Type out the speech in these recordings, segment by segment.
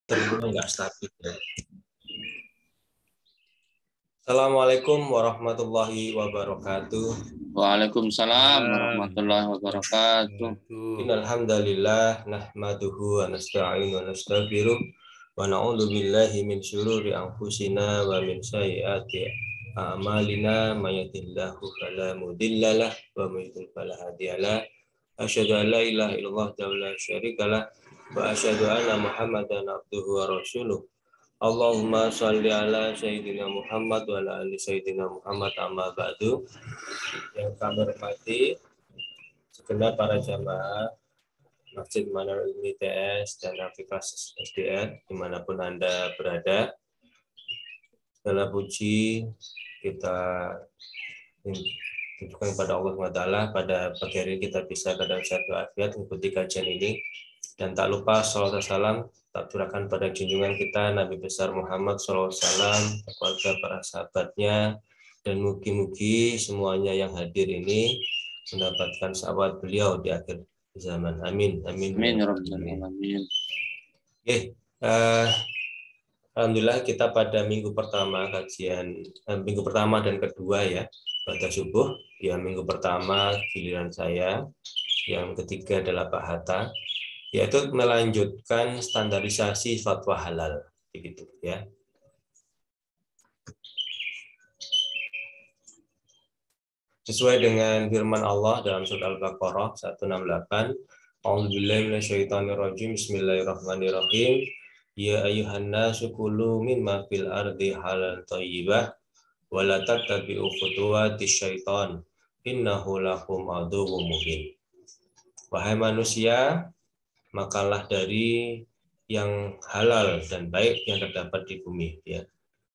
Terminal nggak stabil ya. Assalamualaikum warahmatullahi wabarakatuh. Waalaikumsalam warahmatullahi wabarakatuh. Innalhamdalillah nahmaduhu wa nasta'inu wa nastaghfiruh wa na'udzu billahi min syururi anfusina wa min sayyiati a'malina may yahdihillahu fala mudhillalah wa may yudhlil fala hadiyalah. Asyhadu an la ilaha illallah wa la syarikalah wa asyhadu anna Muhammadan abduhu wa rasuluh. Allahumma sholli ala Sayyidina Muhammad wa ala ali Sayyidina Muhammad amma ba'du. Yang kami hormati segenap para jamaah Masjid Manarul Ilmi TS dan Aktivitas SDN dimanapun Anda berada. Segala puji kita tunjukkan kepada Allah SWT. Pada pagi hari ini kita bisa keadaan sehat walafiat mengikuti kajian ini. Dan tak lupa salawat dan salam tak curahkan pada junjungan kita Nabi besar Muhammad SAW, keluarga para sahabatnya, dan mugi-mugi semuanya yang hadir ini mendapatkan sahabat beliau di akhir zaman. Amin. Amin. Amin ya rabbal alamin. Alhamdulillah kita pada minggu pertama kajian minggu pertama dan kedua ya pada subuh ya, minggu pertama giliran saya, yang ketiga adalah Pak Hatta, yaitu melanjutkan standarisasi fatwa halal, begitu ya. Sesuai dengan firman Allah dalam surat Al-Baqarah 168, A'udzubillahi minasyaitonirrajim, Bismillahirrahmanirrahim. Ya ayyuhan nasu kulu mimma fil ardi halalan thayyibah wa la tattabi'u khutuwatis syaiton innahu lakum aduwwum mubin. Wahai manusia, makanlah dari yang halal dan baik yang terdapat di bumi ya.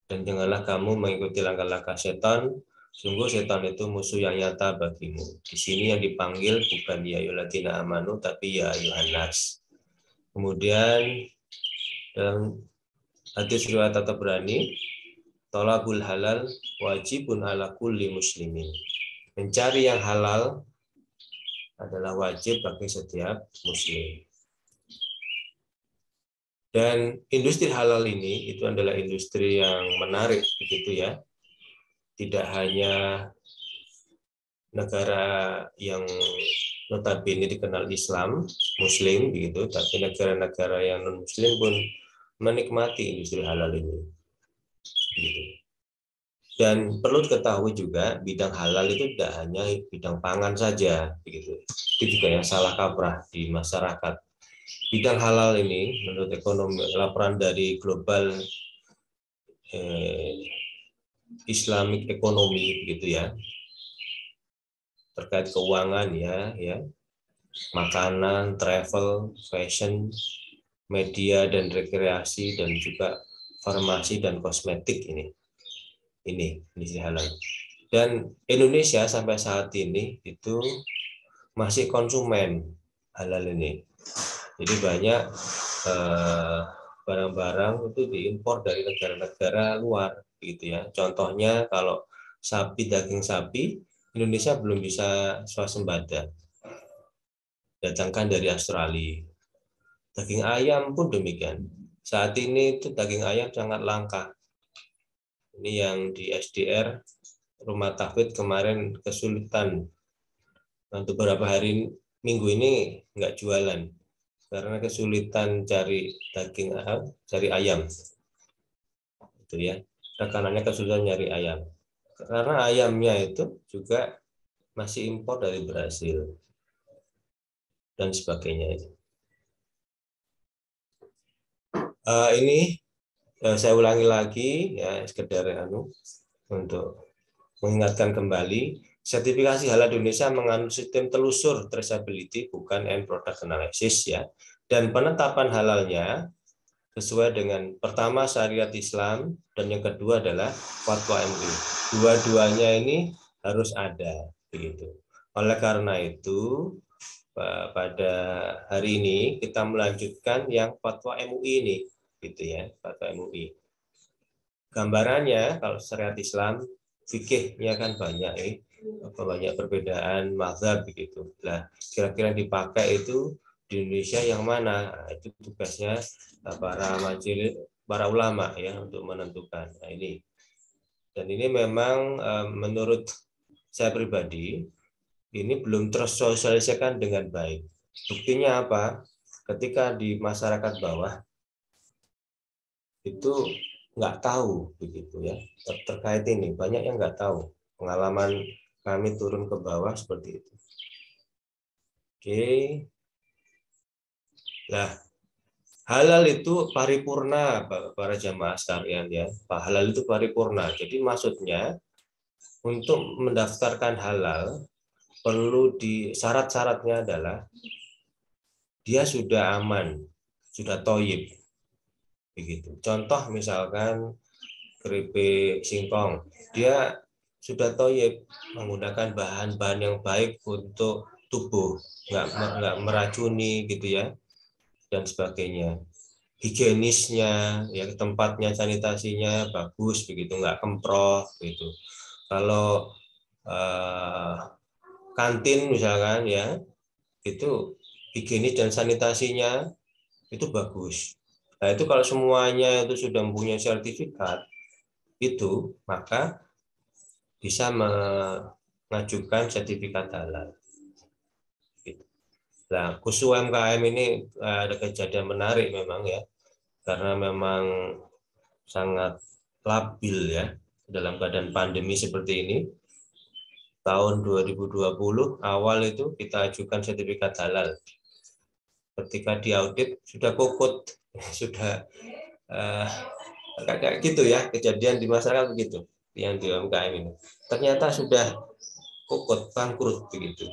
Dan janganlah kamu mengikuti langkah-langkah setan. Sungguh setan itu musuh yang nyata bagimu. Di sini yang dipanggil bukan ya ayyuhalladzina amanu tapi ya ayyuhan nas. Kemudian dalam hadis riwayat At-Tabrani, thalabul halal wajibun ala kulli muslimin. Mencari yang halal adalah wajib bagi setiap muslim. Dan industri halal ini itu adalah industri yang menarik begitu ya. Tidak hanya negara yang notabene dikenal Islam, Muslim begitu, tapi negara-negara yang non Muslim pun menikmati industri halal ini. Begitu. Dan perlu diketahui juga bidang halal itu tidak hanya bidang pangan saja begitu. Itu juga yang salah kaprah di masyarakat. Bidang halal ini menurut ekonomi, laporan dari Global Islamic Economy begitu ya, terkait keuangan ya, makanan, travel, fashion, media dan rekreasi, dan juga farmasi dan kosmetik ini industri halal. Dan Indonesia sampai saat ini itu masih konsumen halal ini. Jadi banyak barang-barang itu diimpor dari negara-negara luar gitu ya. Contohnya kalau daging sapi, Indonesia belum bisa swasembada, datangkan dari Australia. Daging ayam pun demikian. Saat ini itu daging ayam sangat langka. Ini yang di SDR Rumah Tafid kemarin kesulitan untuk beberapa hari minggu ini nggak jualan karena kesulitan cari ayam. Itu ya. Rekanannya kesulitan nyari ayam. Karena ayamnya itu juga masih impor dari Brasil dan sebagainya. Ini saya ulangi lagi ya, sekedar untuk mengingatkan kembali, sertifikasi halal Indonesia menganut sistem telusur traceability bukan end product analysis ya. Dan penetapan halalnya sesuai dengan pertama syariat Islam dan yang kedua adalah fatwa MUI. Dua-duanya ini harus ada begitu. Oleh karena itu pada hari ini kita melanjutkan yang fatwa MUI ini gitu ya, fatwa MUI. Gambarannya kalau syariat Islam fikihnya kan banyak banyak perbedaan mazhab begitu. Nah, kira-kira dipakai itu di Indonesia yang mana? Nah, itu tugasnya para ulama ya untuk menentukan. Nah, ini. Dan ini memang menurut saya pribadi ini belum tersosialisasikan dengan baik. Buktinya apa? Ketika di masyarakat bawah itu nggak tahu begitu ya terkait ini, banyak yang nggak tahu. Pengalaman kami turun ke bawah seperti itu. Oke. Nah, halal itu paripurna para jamaah sekalian ya. Halal itu paripurna. Jadi maksudnya untuk mendaftarkan halal perlu syarat-syaratnya adalah dia sudah aman, sudah thayyib. Begitu. Contoh misalkan keripik singkong, dia sudah thayyib menggunakan bahan-bahan yang baik untuk tubuh, nggak meracuni gitu ya, dan sebagainya. Higienisnya, ya tempatnya sanitasinya bagus begitu, nggak kemproh gitu. Kalau kantin misalkan ya, itu higienis dan sanitasinya itu bagus. Nah itu kalau semuanya itu sudah mempunyai sertifikat itu, maka bisa mengajukan sertifikat halal. Nah khusus UMKM ini ada kejadian menarik memang ya, karena memang sangat labil ya dalam keadaan pandemi seperti ini. Tahun 2020 awal itu kita ajukan sertifikat halal. Ketika diaudit sudah kokot, sudah kayak gitu ya, kejadian di masyarakat begitu yang di UMKM ini. Ternyata sudah kokot, bangkrut begitu.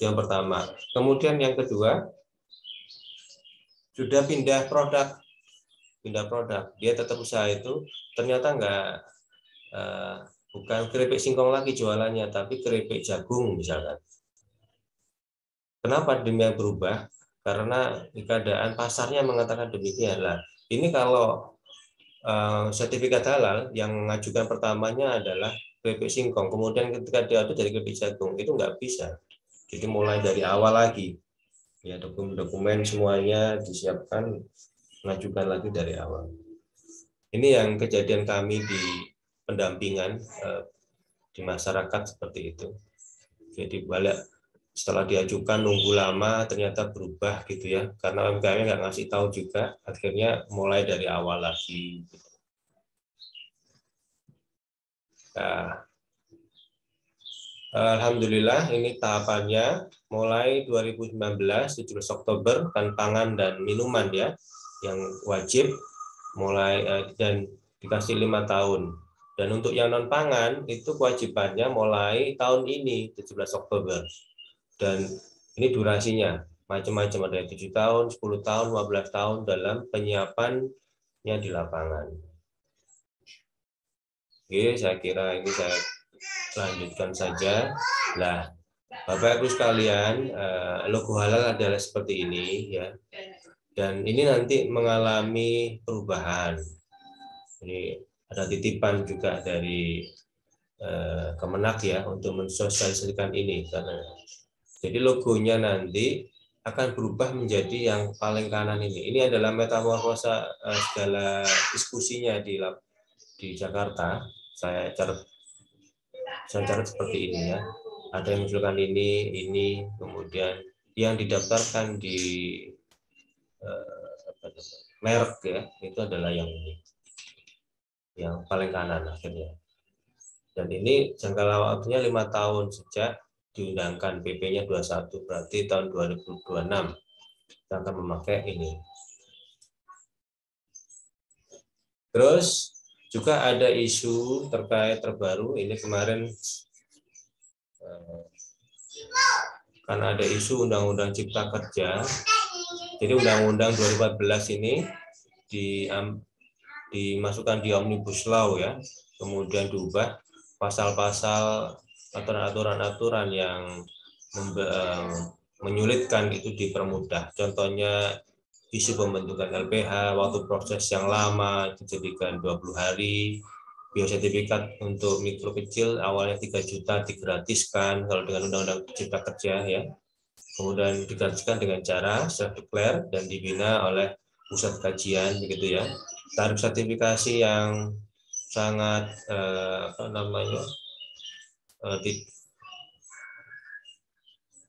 Yang pertama. Kemudian yang kedua, sudah pindah produk. Dia tetap usaha itu, ternyata bukan keripik singkong lagi jualannya, tapi keripik jagung misalkan. Kenapa demikian berubah? Karena di keadaan pasarnya mengatakan demikian lah. Ini kalau sertifikat halal yang mengajukan pertamanya adalah keripik singkong, kemudian ketika diaudit dari keripik jagung, itu nggak bisa. Jadi mulai dari awal lagi, ya dokumen semuanya disiapkan, mengajukan lagi dari awal. Ini yang kejadian kami di pendampingan di masyarakat seperti itu. Jadi balik setelah diajukan nunggu lama ternyata berubah gitu ya, karena UMKM nggak ngasih tahu juga, akhirnya mulai dari awal lagi. Nah, alhamdulillah ini tahapannya mulai 2019 17 Oktober kan pangan dan minuman ya yang wajib mulai dan dikasih 5 tahun. Dan untuk yang non pangan itu kewajibannya mulai tahun ini 17 Oktober. Dan ini durasinya macam-macam, ada 7 tahun, 10 tahun, 15 tahun dalam penyiapannya di lapangan. Oke, saya kira ini saya lanjutkan saja. Nah, Bapak Ibu sekalian, logo halal adalah seperti ini ya. Dan ini nanti mengalami perubahan. Ini ada titipan juga dari Kemenak ya untuk mensosialisasikan ini, karena jadi logonya nanti akan berubah menjadi yang paling kanan ini. Ini adalah metamorfosa segala diskusinya di Jakarta. Saya catat seperti ini ya. Ada yang menunjukkan ini, kemudian yang didaftarkan di merek ya, itu adalah yang ini, yang paling kanan akhirnya. Dan ini jangka waktunya 5 tahun sejak diundangkan PP-nya 21, berarti tahun 2026 kita akan memakai ini. Terus juga ada isu terkait terbaru, ini kemarin kan ada isu Undang-Undang Cipta Kerja. Jadi Undang-Undang 2014 ini dimasukkan di Omnibus Law ya, kemudian diubah pasal-pasal aturan-aturan yang menyulitkan itu dipermudah. Contohnya isu pembentukan LPH, waktu proses yang lama dijadikan 20 hari, biosertifikat untuk mikro kecil awalnya 3 juta digratiskan kalau dengan Undang-Undang Cipta Kerja ya. kemudian digratiskan dengan cara self-declare dan dibina oleh pusat kajian begitu ya. Tarif sertifikasi yang sangat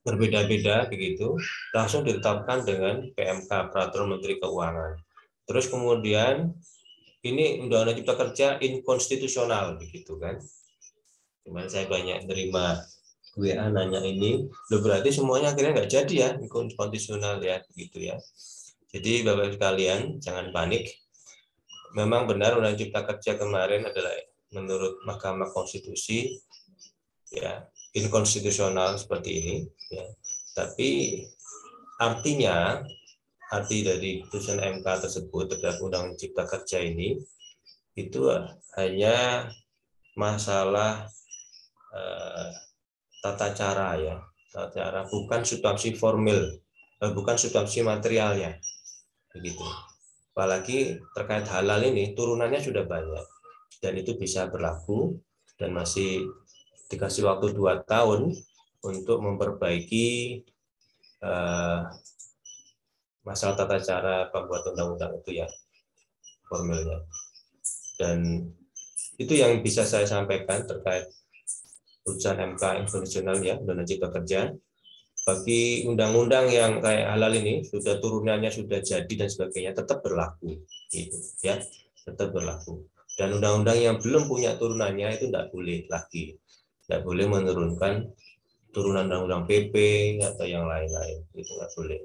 berbeda-beda begitu, langsung ditetapkan dengan PMK, Peraturan Menteri Keuangan. Terus kemudian ini Undang-Undang Cipta Kerja inkonstitusional begitu kan. Cuman saya banyak terima WA nanya ini, loh berarti semuanya akhirnya nggak jadi ya inkonstitusional ya begitu ya. Jadi Bapak sekalian jangan panik. Memang benar Undang-Undang Cipta Kerja kemarin adalah menurut Mahkamah Konstitusi ya inkonstitusional seperti ini ya. Tapi arti dari putusan MK tersebut terhadap Undang-Undang Cipta Kerja ini itu hanya masalah tata cara ya, tata cara, bukan substansi formil, bukan substansi materialnya begitu. Apalagi terkait halal ini turunannya sudah banyak dan itu bisa berlaku dan masih dikasih waktu 2 tahun untuk memperbaiki masalah tata cara pembuat undang-undang itu ya formilnya. Dan itu yang bisa saya sampaikan terkait putusan MK inkonstitusional ya Undang-Undang Cipta Kerja. Bagi undang-undang yang kayak halal ini sudah turunannya sudah jadi dan sebagainya tetap berlaku gitu ya, tetap berlaku. Dan undang-undang yang belum punya turunannya itu tidak boleh lagi, tidak boleh menurunkan turunan undang-undang PP atau yang lain-lain, itu nggak boleh.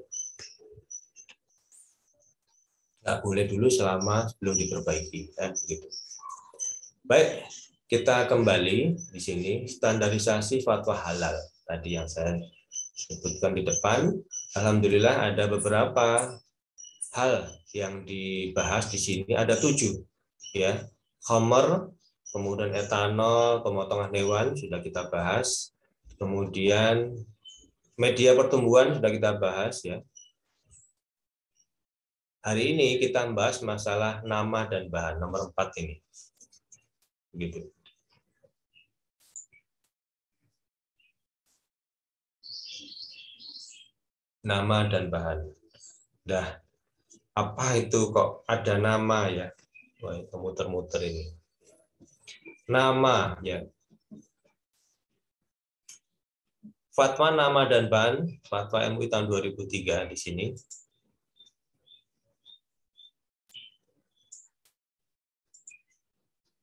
Nggak boleh dulu selama belum diperbaiki ya, gitu. Baik, kita kembali di sini standarisasi fatwa halal tadi yang saya sebutkan di depan. Alhamdulillah ada beberapa hal yang dibahas di sini, ada 7 ya. Khamar, kemudian etanol, pemotongan hewan sudah kita bahas. Kemudian media pertumbuhan sudah kita bahas ya. Hari ini kita bahas masalah nama dan bahan nomor 4 ini. Begitu. Nama dan bahan. Dah, apa itu kok ada nama ya? Wah, itu muter-muter ini. Nama ya. Fatwa nama dan bahan, Fatwa MUI tahun 2003 di sini.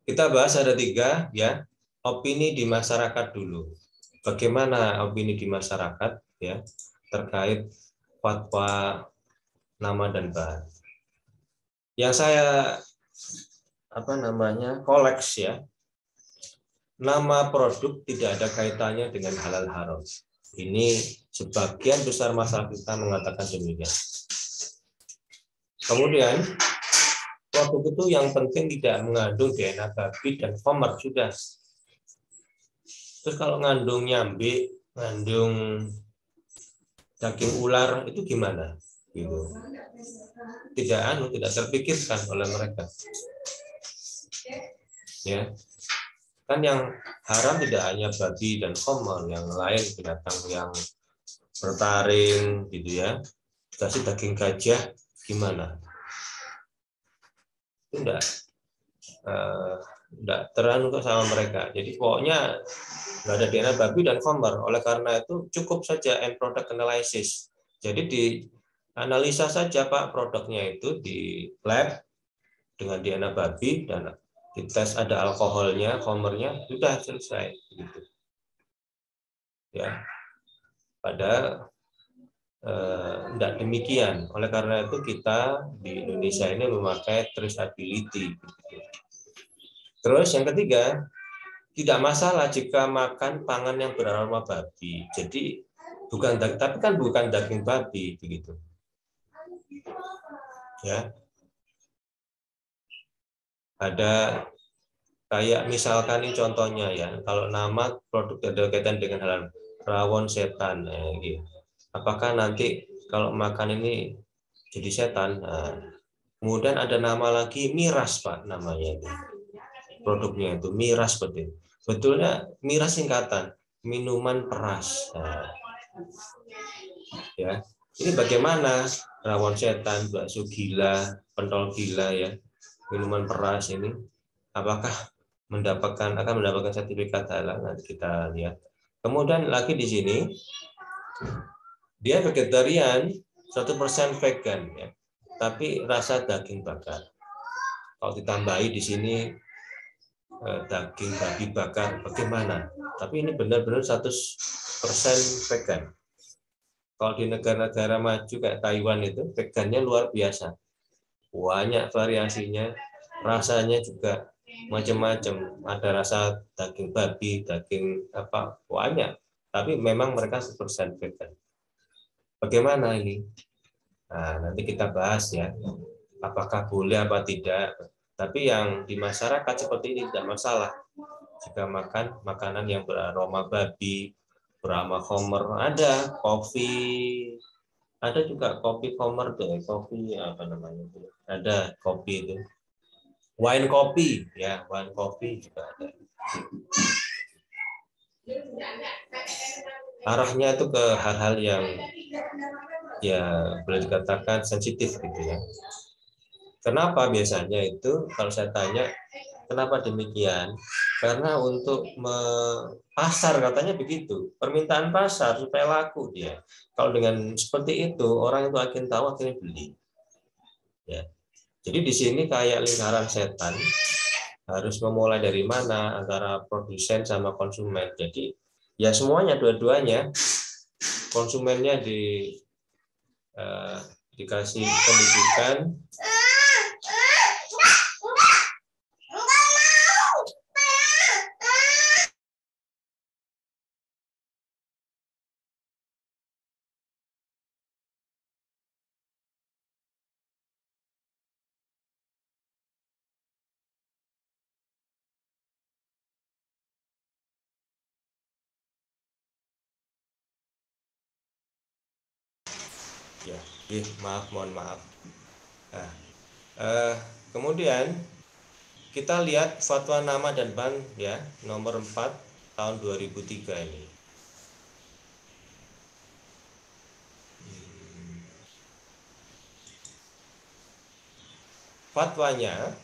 Kita bahas ada 3 ya. Opini di masyarakat dulu. Bagaimana opini di masyarakat ya terkait fatwa nama dan bahan. Yang saya koleks ya. Nama produk tidak ada kaitannya dengan halal haram. Ini sebagian besar masyarakat kita mengatakan demikian. Kemudian produk itu yang penting tidak mengandung DNA babi dan khamar sudah. Terus kalau ngandung nyambi, ngandung daging ular itu gimana? Gitu. Tidak terpikirkan oleh mereka. Ya. Kan yang haram tidak hanya babi dan khamar, yang lain binatang yang bertaring gitu ya. Kasih daging gajah gimana? Itu enggak teranu sama mereka. Jadi pokoknya nggak ada DNA babi dan khamar. Oleh karena itu cukup saja end product analysis. Jadi dianalisa saja Pak produknya itu di lab dengan DNA babi dan dites ada alkoholnya, khamarnya, sudah selesai. Gitu. Ya, padahal tidak demikian. Oleh karena itu kita di Indonesia ini memakai traceability. Gitu. Terus yang ketiga, tidak masalah jika makan pangan yang beraroma babi. Jadi tapi kan bukan daging babi begitu. Ya. Ada kayak misalkan ini contohnya ya, kalau nama produk ada kaitan dengan halal, rawon setan. Gitu. Apakah nanti kalau makan ini jadi setan? Nah, kemudian ada nama lagi miras Pak namanya itu. Produknya itu miras seperti itu. Betulnya miras singkatan minuman peras. Nah, Ya, ini bagaimana rawon setan, bakso gila, pentol gila ya, minuman keras ini, apakah akan mendapatkan sertifikat halal? Nanti kita lihat. Kemudian lagi di sini dia vegetarian 100% vegan ya, tapi rasa daging bakar. Kalau ditambahi di sini daging babi bakar bagaimana? Tapi ini benar-benar 100% vegan. Kalau di negara-negara maju kayak Taiwan itu vegannya luar biasa. Banyak variasinya, rasanya juga macam-macam. Ada rasa daging babi, daging apa, banyak. Tapi memang mereka 100% vegan. Bagaimana ini? Nah, nanti kita bahas ya. Apakah boleh apa tidak. Tapi yang di masyarakat seperti ini tidak masalah. Jika makan makanan yang beraroma babi, beraroma homer, ada kopi, ada juga kopi homer tuh, kopi apa namanya itu, ada kopi itu, wine kopi ya, wine kopi juga ada. Arahnya itu ke hal-hal yang ya boleh dikatakan sensitif gitu ya. Kenapa biasanya itu kalau saya tanya kenapa demikian? Karena untuk pasar katanya begitu, permintaan pasar supaya laku dia. Kalau dengan seperti itu orang itu akan tahu akhirnya beli. Ya. Jadi di sini kayak lingkaran setan, harus memulai dari mana antara produsen sama konsumen. Jadi ya semuanya dua-duanya, konsumennya dikasih pendidikan. Ya, mohon maaf. Nah, kemudian kita lihat fatwa nama dan ban ya, nomor 4 tahun 2003 ini. Fatwanya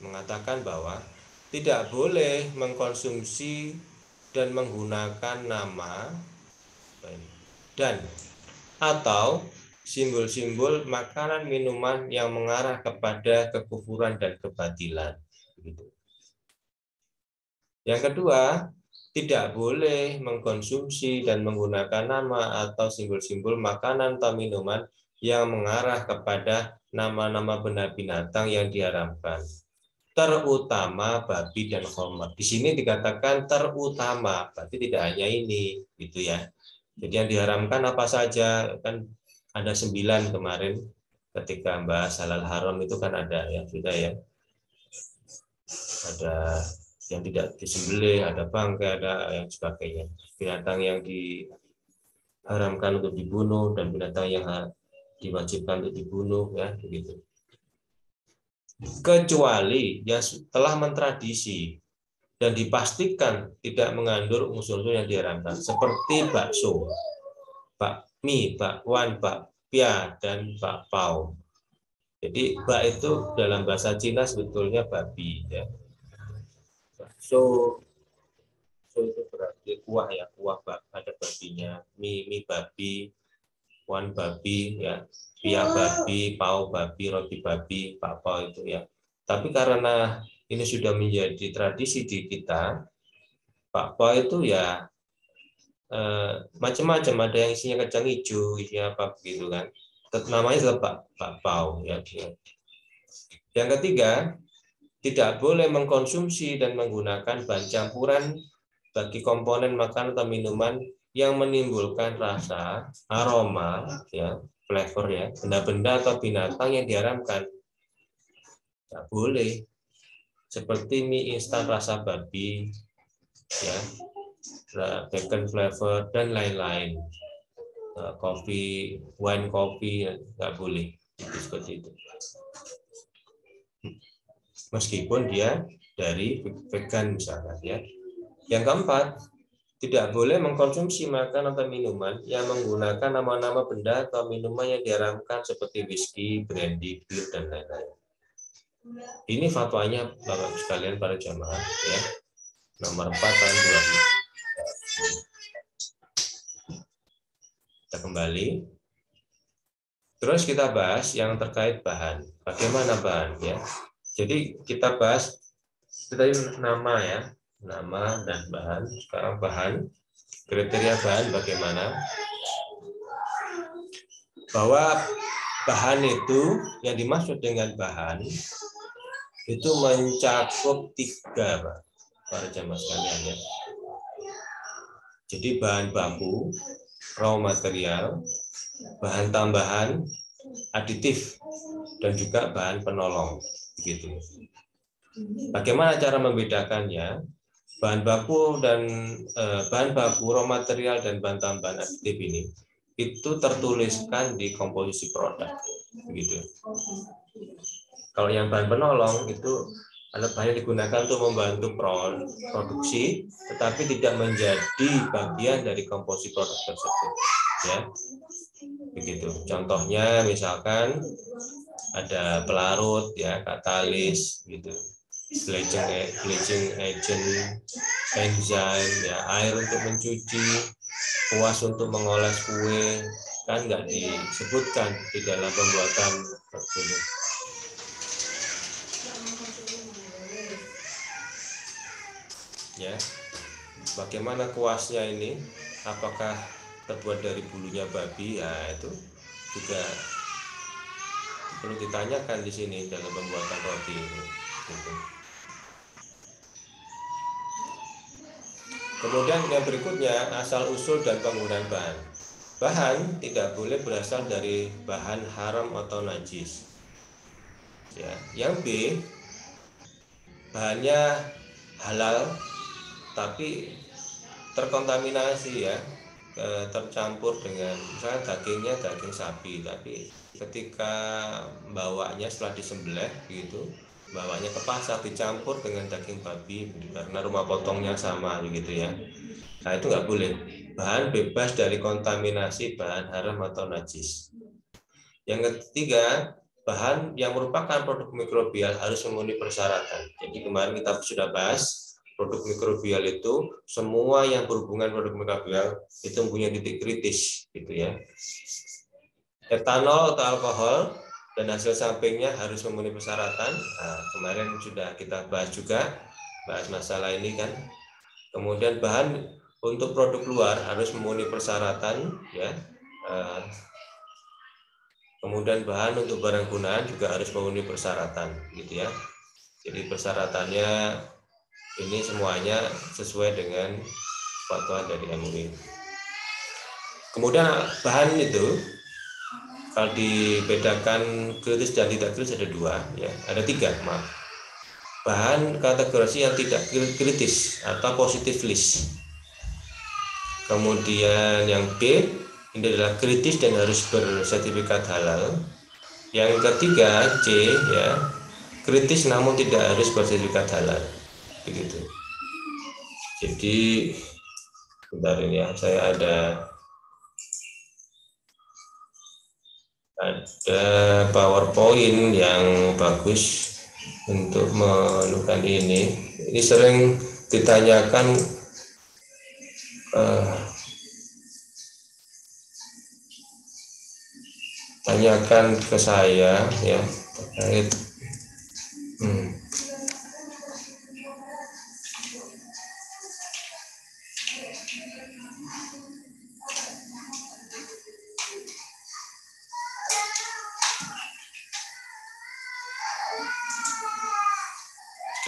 mengatakan bahwa tidak boleh mengkonsumsi dan menggunakan nama dan atau simbol-simbol makanan minuman yang mengarah kepada kekufuran dan kebatilan. Yang kedua, tidak boleh mengkonsumsi dan menggunakan nama atau simbol-simbol makanan atau minuman yang mengarah kepada nama-nama benda binatang yang diharamkan, terutama babi dan homer. Di sini dikatakan terutama, berarti tidak hanya ini, gitu ya. Jadi yang diharamkan apa saja, kan ada 9 kemarin ketika bahas halal haram itu kan ada ya, sudah ya. Ada yang tidak disembelih, ada bangkai, ada yang sebagainya. Binatang yang diharamkan untuk dibunuh dan binatang yang diwajibkan untuk dibunuh ya, begitu. Kecuali yang telah mentradisi dan dipastikan tidak mengandung unsur-unsur yang diharamkan, seperti bakso, bakmi, bakwan, bakpia, dan bakpao. Jadi bak itu dalam bahasa Cina sebetulnya babi ya. Bakso itu berarti kuah ya, kuah ada babinya, mie babi, wan babi ya, pia babi, pao babi, roti babi, bakpao itu ya. Tapi karena ini sudah menjadi tradisi di kita, bakpao itu ya macam-macam, ada yang isinya kacang hijau, isinya apa begitu kan. Namanya adalah bakpao ya. Yang ketiga, tidak boleh mengkonsumsi dan menggunakan bahan campuran bagi komponen makanan atau minuman yang menimbulkan rasa, aroma, ya, flavor ya, benda-benda atau binatang yang diharamkan. Tidak boleh. Seperti mie instan rasa babi, ya, bacon flavor dan lain-lain. Kopi, wine kopi, nggak boleh. Seperti itu. Meskipun dia dari vegan misalkan ya. Yang keempat, tidak boleh mengkonsumsi makan atau minuman yang menggunakan nama-nama benda atau minuman yang diharamkan seperti whisky, brandy, bir, dan lain-lain. Ini fatwanya Bapak sekalian para jamaah ya. Nomor 4 tahun 2000. Kita kembali. Terus kita bahas yang terkait bahan. Bagaimana bahan ya? Jadi kita bahas tadi nama ya, nama dan bahan. Sekarang bahan, kriteria bahan bagaimana? Bahwa bahan itu yang dimaksud dengan bahan itu mencakup 3, Pak, para jamaah sekalian ya. Jadi bahan baku, raw material, bahan tambahan, aditif, dan juga bahan penolong. Gitu. Bagaimana cara membedakannya? Bahan baku dan bahan baku, raw material dan bahan tambahan aditif ini itu tertuliskan di komposisi produk. Begitu. Kalau yang bahan penolong itu ada bahan yang digunakan untuk membantu produksi, tetapi tidak menjadi bagian dari komposisi produk tersebut. Ya, begitu. Contohnya misalkan ada pelarut, ya, katalis, gitu, bleaching agent, enzim, ya, air untuk mencuci, kuas untuk mengoles kue, kan nggak disebutkan di dalam pembuatan tersebut. Ya, bagaimana kuasnya ini? Apakah terbuat dari bulunya babi? Ya, itu juga perlu ditanyakan di sini dalam pembuatan roti ini. Gitu. Kemudian yang berikutnya, asal usul dan penggunaan bahan. Bahan tidak boleh berasal dari bahan haram atau najis. Ya, yang B, bahannya halal tapi terkontaminasi ya, tercampur dengan misalnya dagingnya daging sapi, tapi ketika bawanya setelah disembelih gitu, bawanya ke pasar dicampur dengan daging babi karena rumah potongnya sama gitu ya. Nah itu nggak boleh. Bahan bebas dari kontaminasi bahan haram atau najis. Yang ketiga, bahan yang merupakan produk mikrobial harus memenuhi persyaratan. Jadi kemarin kita sudah bahas produk mikrobial itu semua yang berhubungan produk mikrobial itu mempunyai titik kritis gitu ya. Etanol atau alkohol dan hasil sampingnya harus memenuhi persyaratan. Nah, kemarin sudah kita bahas juga bahas masalah ini kan. Kemudian bahan untuk produk luar harus memenuhi persyaratan ya. Kemudian bahan untuk barang gunaan juga harus memenuhi persyaratan gitu ya. Jadi persyaratannya ini semuanya sesuai dengan fatwa dari MUI. Kemudian bahan itu kalau dibedakan kritis dan tidak kritis ada 2 ya, ada 3 maaf. Bahan kategori yang tidak kritis atau positive list. Kemudian yang B ini adalah kritis dan harus bersertifikat halal. Yang ketiga C ya, kritis namun tidak harus bersertifikat halal. Begitu. Jadi bentar ini ya, saya ada PowerPoint yang bagus untuk menukan ini. Ini sering ditanyakan tanyakan ke saya ya terkait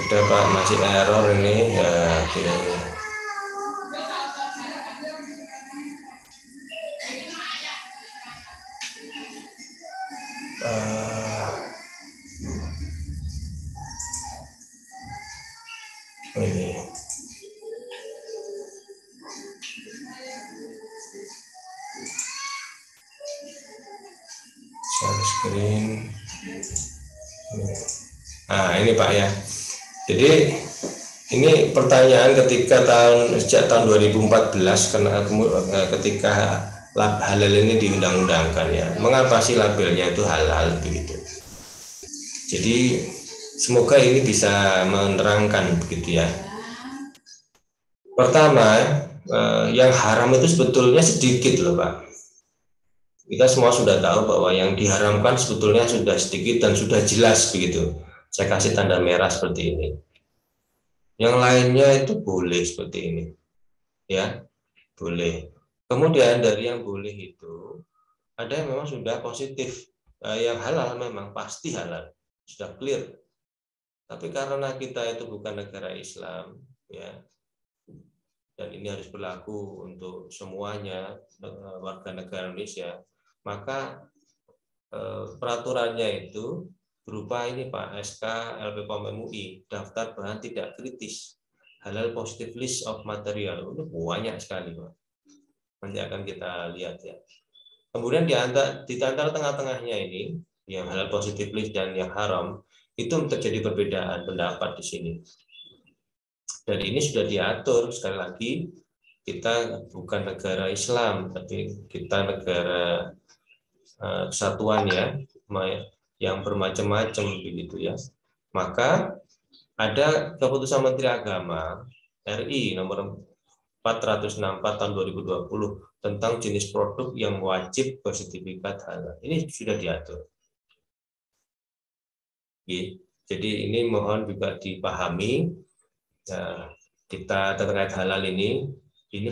sudah Pak, masih error ini ya kiranya. Ini share screen. Nah ini Pak ya, jadi Ini pertanyaan sejak tahun 2014 ketika halal ini diundang-undangkan ya. Mengapa sih labelnya itu halal begitu? Jadi semoga ini bisa menerangkan begitu ya. Pertama, yang haram itu sebetulnya sedikit loh Pak. Kita semua sudah tahu bahwa yang diharamkan sebetulnya sudah sedikit dan sudah jelas begitu. Saya kasih tanda merah seperti ini. Yang lainnya itu boleh seperti ini, ya boleh. Kemudian dari yang boleh itu ada yang memang sudah positif, yang halal memang pasti halal, sudah clear. Tapi karena kita itu bukan negara Islam, ya, dan ini harus berlaku untuk semuanya warga negara Indonesia, maka peraturannya itu berupa ini Pak, SK LPPOM MUI, daftar bahan tidak kritis, halal positive list of material. Itu banyak sekali Pak. Nanti akan kita lihat ya. Kemudian di antara tengah-tengahnya ini, yang halal positive list dan yang haram, itu terjadi perbedaan pendapat di sini. Dan ini sudah diatur, sekali lagi, kita bukan negara Islam, tapi kita negara kesatuan ya, yang bermacam-macam begitu ya. Maka ada keputusan Menteri Agama RI nomor 464 tahun 2020 tentang jenis produk yang wajib bersertifikat halal. Ini sudah diatur. Jadi ini mohon juga dipahami, kita terkait halal ini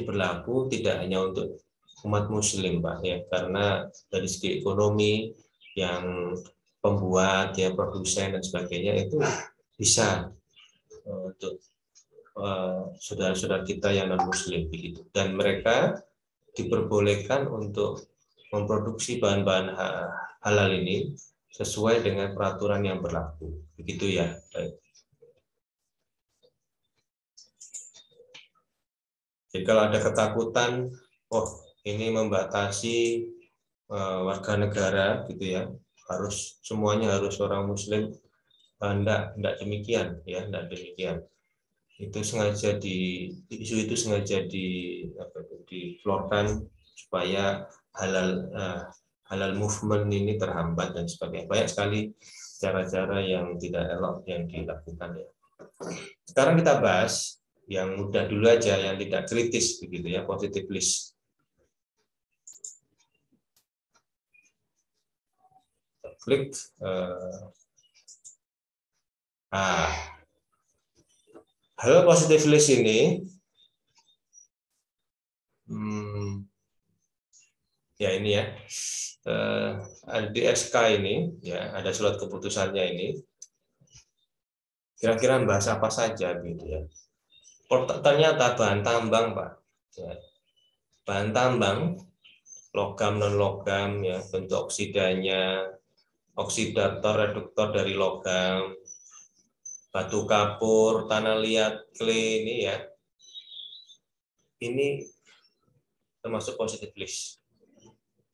berlaku tidak hanya untuk umat muslim Pak ya, karena dari segi ekonomi yang pembuat ya, produsen dan sebagainya itu bisa untuk saudara-saudara kita yang non muslim begitu, dan mereka diperbolehkan untuk memproduksi bahan-bahan halal ini sesuai dengan peraturan yang berlaku begitu ya. Jadi kalau ada ketakutan, oh ini membatasi warga negara gitu ya, harus semuanya harus orang muslim, enggak demikian ya, enggak demikian. Itu sengaja isu itu sengaja diflorkan supaya halal movement ini terhambat dan sebagainya. Banyak sekali cara-cara yang tidak elok yang dilakukan ya. Sekarang kita bahas yang mudah dulu aja, yang tidak kritis begitu ya, positive list. Klik halal positive list ini ya ini ya, di SK ini ya, ada surat keputusannya ini, kira-kira bahas apa saja gitu ya. Ternyata bahan tambang Pak ya, bahan tambang, logam non logam ya, bentuk oksidanya, oksidator reduktor dari logam, batu kapur, tanah liat, clay ini ya, ini termasuk positive list.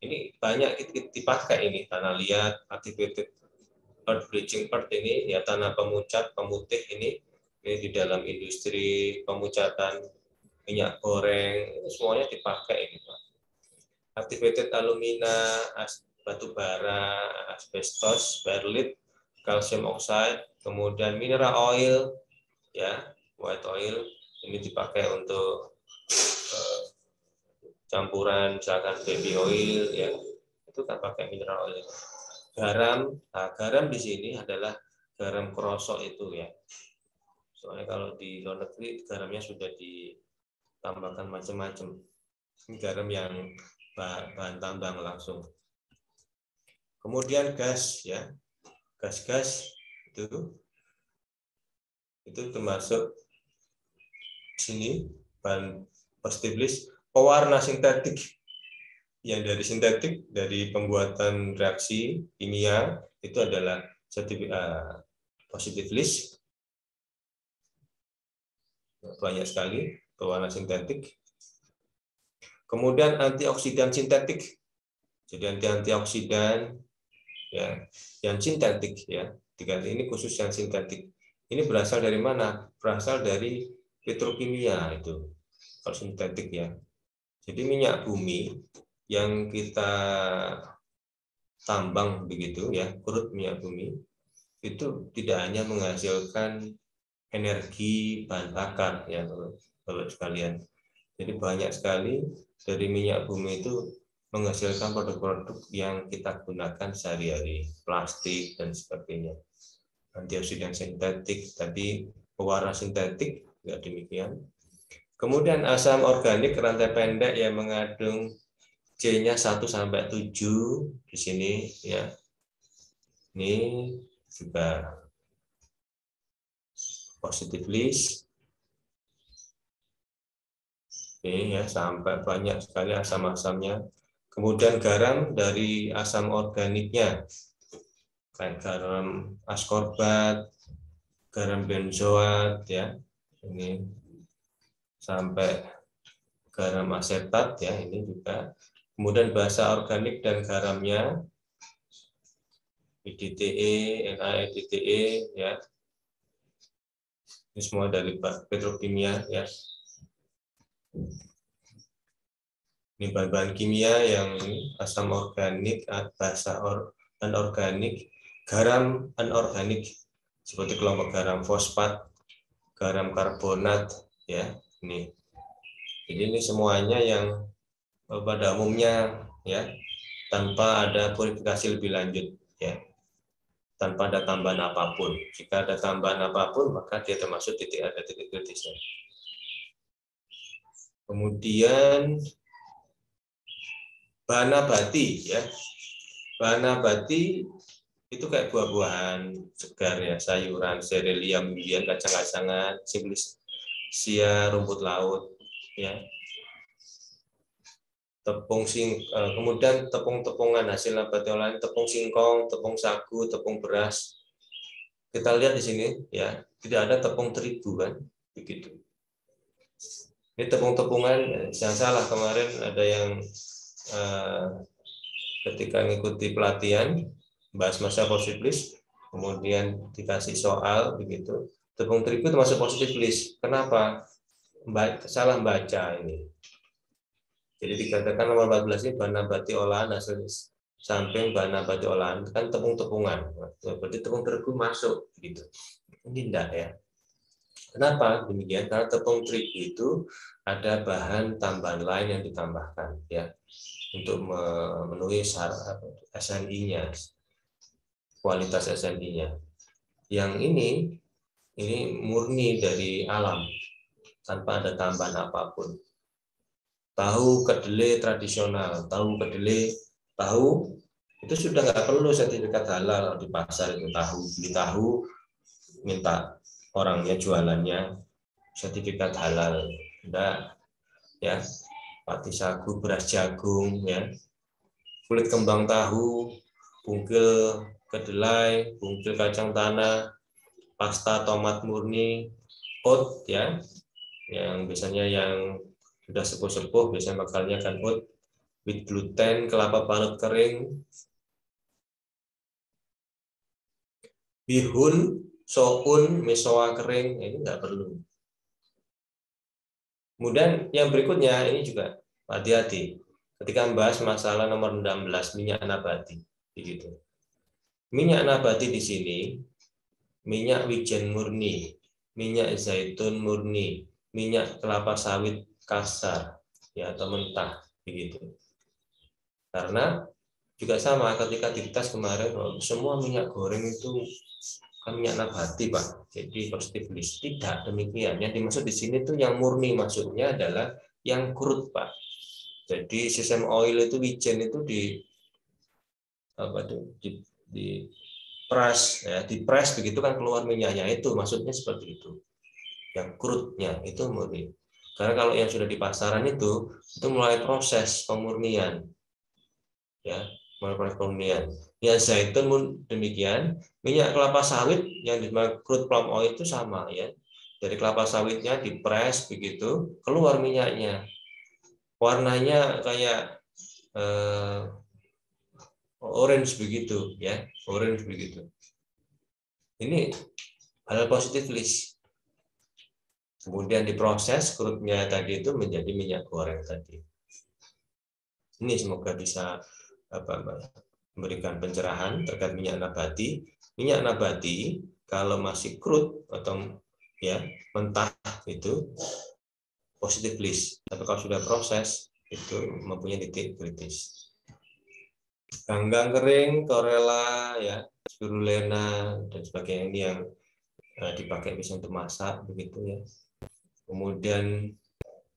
Ini banyak dipakai ini, tanah liat, activated earth bleaching earth ini ya, tanah pemucat, pemutih ini di dalam industri pemucatan minyak goreng, ini semuanya dipakai ini Pak. Activated alumina, batu bara, asbestos, perlit, kalsium oxide, kemudian mineral oil ya, white oil ini dipakai untuk campuran misalkan baby oil ya, itu kan pakai mineral oil. Garam, garam di sini adalah garam krosok itu ya. Soalnya kalau di luar negeri garamnya sudah ditambahkan macam-macam. Ini garam yang bahan tambang langsung. Kemudian gas ya, gas-gas itu termasuk sini bahan positive list. Pewarna sintetik, yang dari sintetik, dari pembuatan reaksi kimia itu adalah positive list. Banyak sekali pewarna sintetik. Kemudian antioksidan sintetik, jadi antioksidan ya, yang sintetik ya, ini khusus yang sintetik Ini berasal dari mana? Berasal dari petrokimia itu, kalau sintetik ya. Jadi minyak bumi yang kita tambang begitu ya, crude minyak bumi itu tidak hanya menghasilkan energi bahan bakar ya Bapak sekalian. Jadi banyak sekali dari minyak bumi itu menghasilkan produk-produk yang kita gunakan sehari-hari, plastik dan sebagainya. Antioksidan sintetik, tadi pewarna sintetik, ya demikian. Kemudian asam organik rantai pendek yang mengandung C-nya 1 sampai 7 di sini ya. Ini juga positif list. Ini ya sampai banyak sekali asam-asamnya. Kemudian garam dari asam organiknya, kayak garam askorbat, garam benzoat ya. Ini sampai garam asetat ya, ini juga. Kemudian basa organik dan garamnya IDTE, NaEDTE ya. Ini semua dari petrokimia ya. Ini bahan-bahan kimia yang asam organik, basa anorganik, garam anorganik seperti kelompok garam fosfat, garam karbonat ya. Ini. Jadi ini semuanya yang pada umumnya ya tanpa ada purifikasi lebih lanjut ya, tanpa ada tambahan apapun. Jika ada tambahan apapun maka dia termasuk ada titik kritisnya. Kemudian bahan nabati ya, bahan nabati itu kayak buah-buahan segar ya, sayuran, serealia, umbian, kacang-kacangan, simplisia, rumput laut ya. Kemudian tepung-tepungan hasil nabati olahan, tepung singkong, tepung sagu, tepung beras. Kita lihat di sini ya, tidak ada tepung terigu kan, begitu. Ini tepung-tepungan, jangan salah kemarin ada yang ketika mengikuti pelatihan bahas masa positif list, kemudian dikasih soal begitu, tepung terigu termasuk positif list. Kenapa? Salah baca ini. Jadi dikatakan nomor 14 ini bahan nabati olahan hasil samping bahan nabati olahan kan tepung-tepungan. Berarti tepung terigu masuk gitu. Ini tidak ya. Kenapa demikian? Karena tepung terigu itu ada bahan tambahan lain yang ditambahkan ya untuk memenuhi syarat SNI-nya, kualitas SNI-nya. Yang ini murni dari alam tanpa ada tambahan apapun. Tahu kedelai tradisional, tahu itu sudah nggak perlu sertifikat halal di pasar itu. Beli tahu minta orangnya jualannya sertifikat halal, enggak ya. Pati sagu, beras jagung ya, kulit kembang tahu, bungkil kedelai, bungkil kacang tanah, pasta tomat murni, oat ya, yang biasanya yang sudah sepuh-sepuh biasanya makannya kan oat, wheat gluten, kelapa parut kering, bihun, soun, misoa kering, ini nggak perlu. Kemudian yang berikutnya ini juga hati-hati ketika membahas masalah nomor 16 minyak nabati, begitu. Minyak nabati di sini minyak wijen murni, minyak zaitun murni, minyak kelapa sawit kasar ya atau mentah begitu. Karena juga sama ketika di tes kemarin semua minyak goreng itu kan minyak nabati Pak, jadi positif list. Tidak demikian. Yang dimaksud di sini tuh yang murni, maksudnya adalah yang crude Pak. Jadi sesame oil itu wijen itu di press ya, di press begitu kan keluar minyaknya, itu maksudnya seperti itu. Yang crude-nya itu murni. Karena kalau yang sudah di pasaran itu mulai proses pemurnian. Ya, mulai proses pemurnian. Ya zaitun pun demikian, minyak kelapa sawit yang disebut crude palm oil itu sama ya. Dari kelapa sawitnya dipres begitu, keluar minyaknya. Warnanya kayak orange begitu ya, orange begitu. Ini halal positif list. Kemudian diproses crude-nya tadi itu menjadi minyak goreng tadi. Ini semoga bisa memberikan pencerahan terkait minyak nabati. Minyak nabati kalau masih crude atau ya mentah itu positif list. Tapi kalau sudah proses itu mempunyai titik kritis. Ganggang kering, chlorella, ya, spirulina dan sebagainya ini yang dipakai bisa untuk masak begitu ya. Kemudian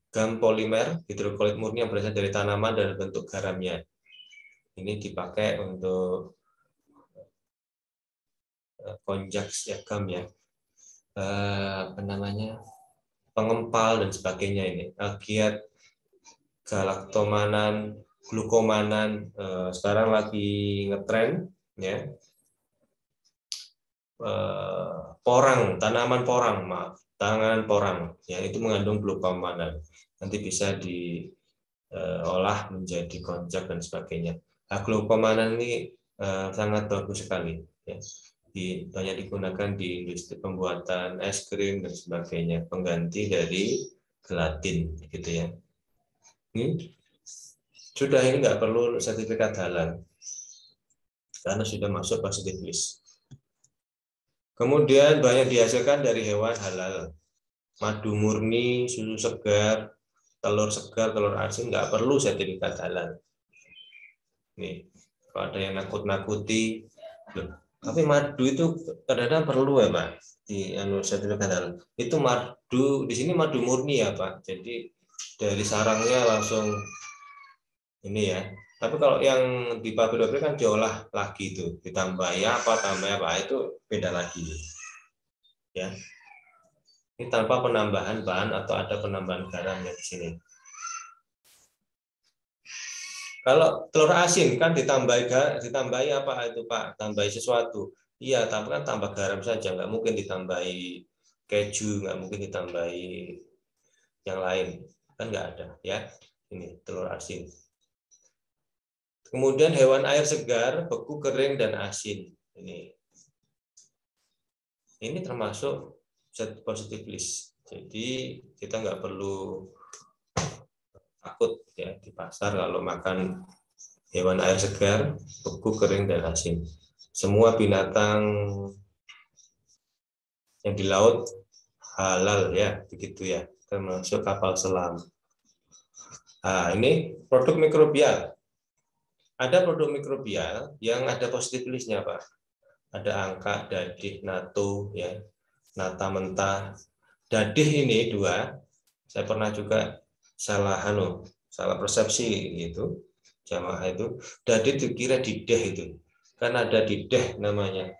gam polimer hidrokolit murni yang berasal dari tanaman dan bentuk garamnya. Ini dipakai untuk konjak ya, gam ya. Apa namanya? Pengempal dan sebagainya ini. Agiat, galaktomanan, glukomanan sekarang lagi ngetren ya. Porang, tanaman porang, maaf, tanaman porang, ya itu mengandung glukomanan, nanti bisa diolah menjadi konjak dan sebagainya. Nah, glukomanan ini sangat bagus sekali, ya. Banyak digunakan di industri pembuatan es krim dan sebagainya, pengganti dari gelatin, gitu ya. Ini sudah ini nggak perlu sertifikat halal karena sudah masuk positive list. Kemudian banyak dihasilkan dari hewan halal. Madu murni, susu segar, telur asin nggak perlu sertifikat halal. Nih, kalau ada yang nakut-nakuti, tapi madu itu kadang-kadang perlu ya Pak di sertifikat halal. Itu madu di sini madu murni ya Pak. Jadi dari sarangnya langsung ini ya. Tapi kalau yang di pabrik kan diolah lagi itu, ditambah apa itu beda lagi. Ya. Ini tanpa penambahan bahan atau ada penambahan garamnya di sini. Kalau telur asin kan ditambahi apa itu Pak? Tambahi sesuatu. Iya, tapi kan tambah garam saja, nggak mungkin ditambahi keju, nggak mungkin ditambahi yang lain, kan nggak ada ya. Ini telur asin. Kemudian hewan air segar, beku, kering, dan asin. Ini termasuk positive list. Jadi kita nggak perlu takut ya di pasar kalau makan hewan air segar, beku, kering, dan asin. Semua binatang yang di laut halal ya, begitu ya, termasuk kapal selam. Nah, ini produk mikrobial. Ada produk mikrobial yang ada positif listnya Pak. Ada angka, dadih, nato, ya, nata mentah. Dadih ini dua, saya pernah juga salah persepsi gitu, jamaah itu. Dadih dikira dideh itu, kan ada dideh namanya,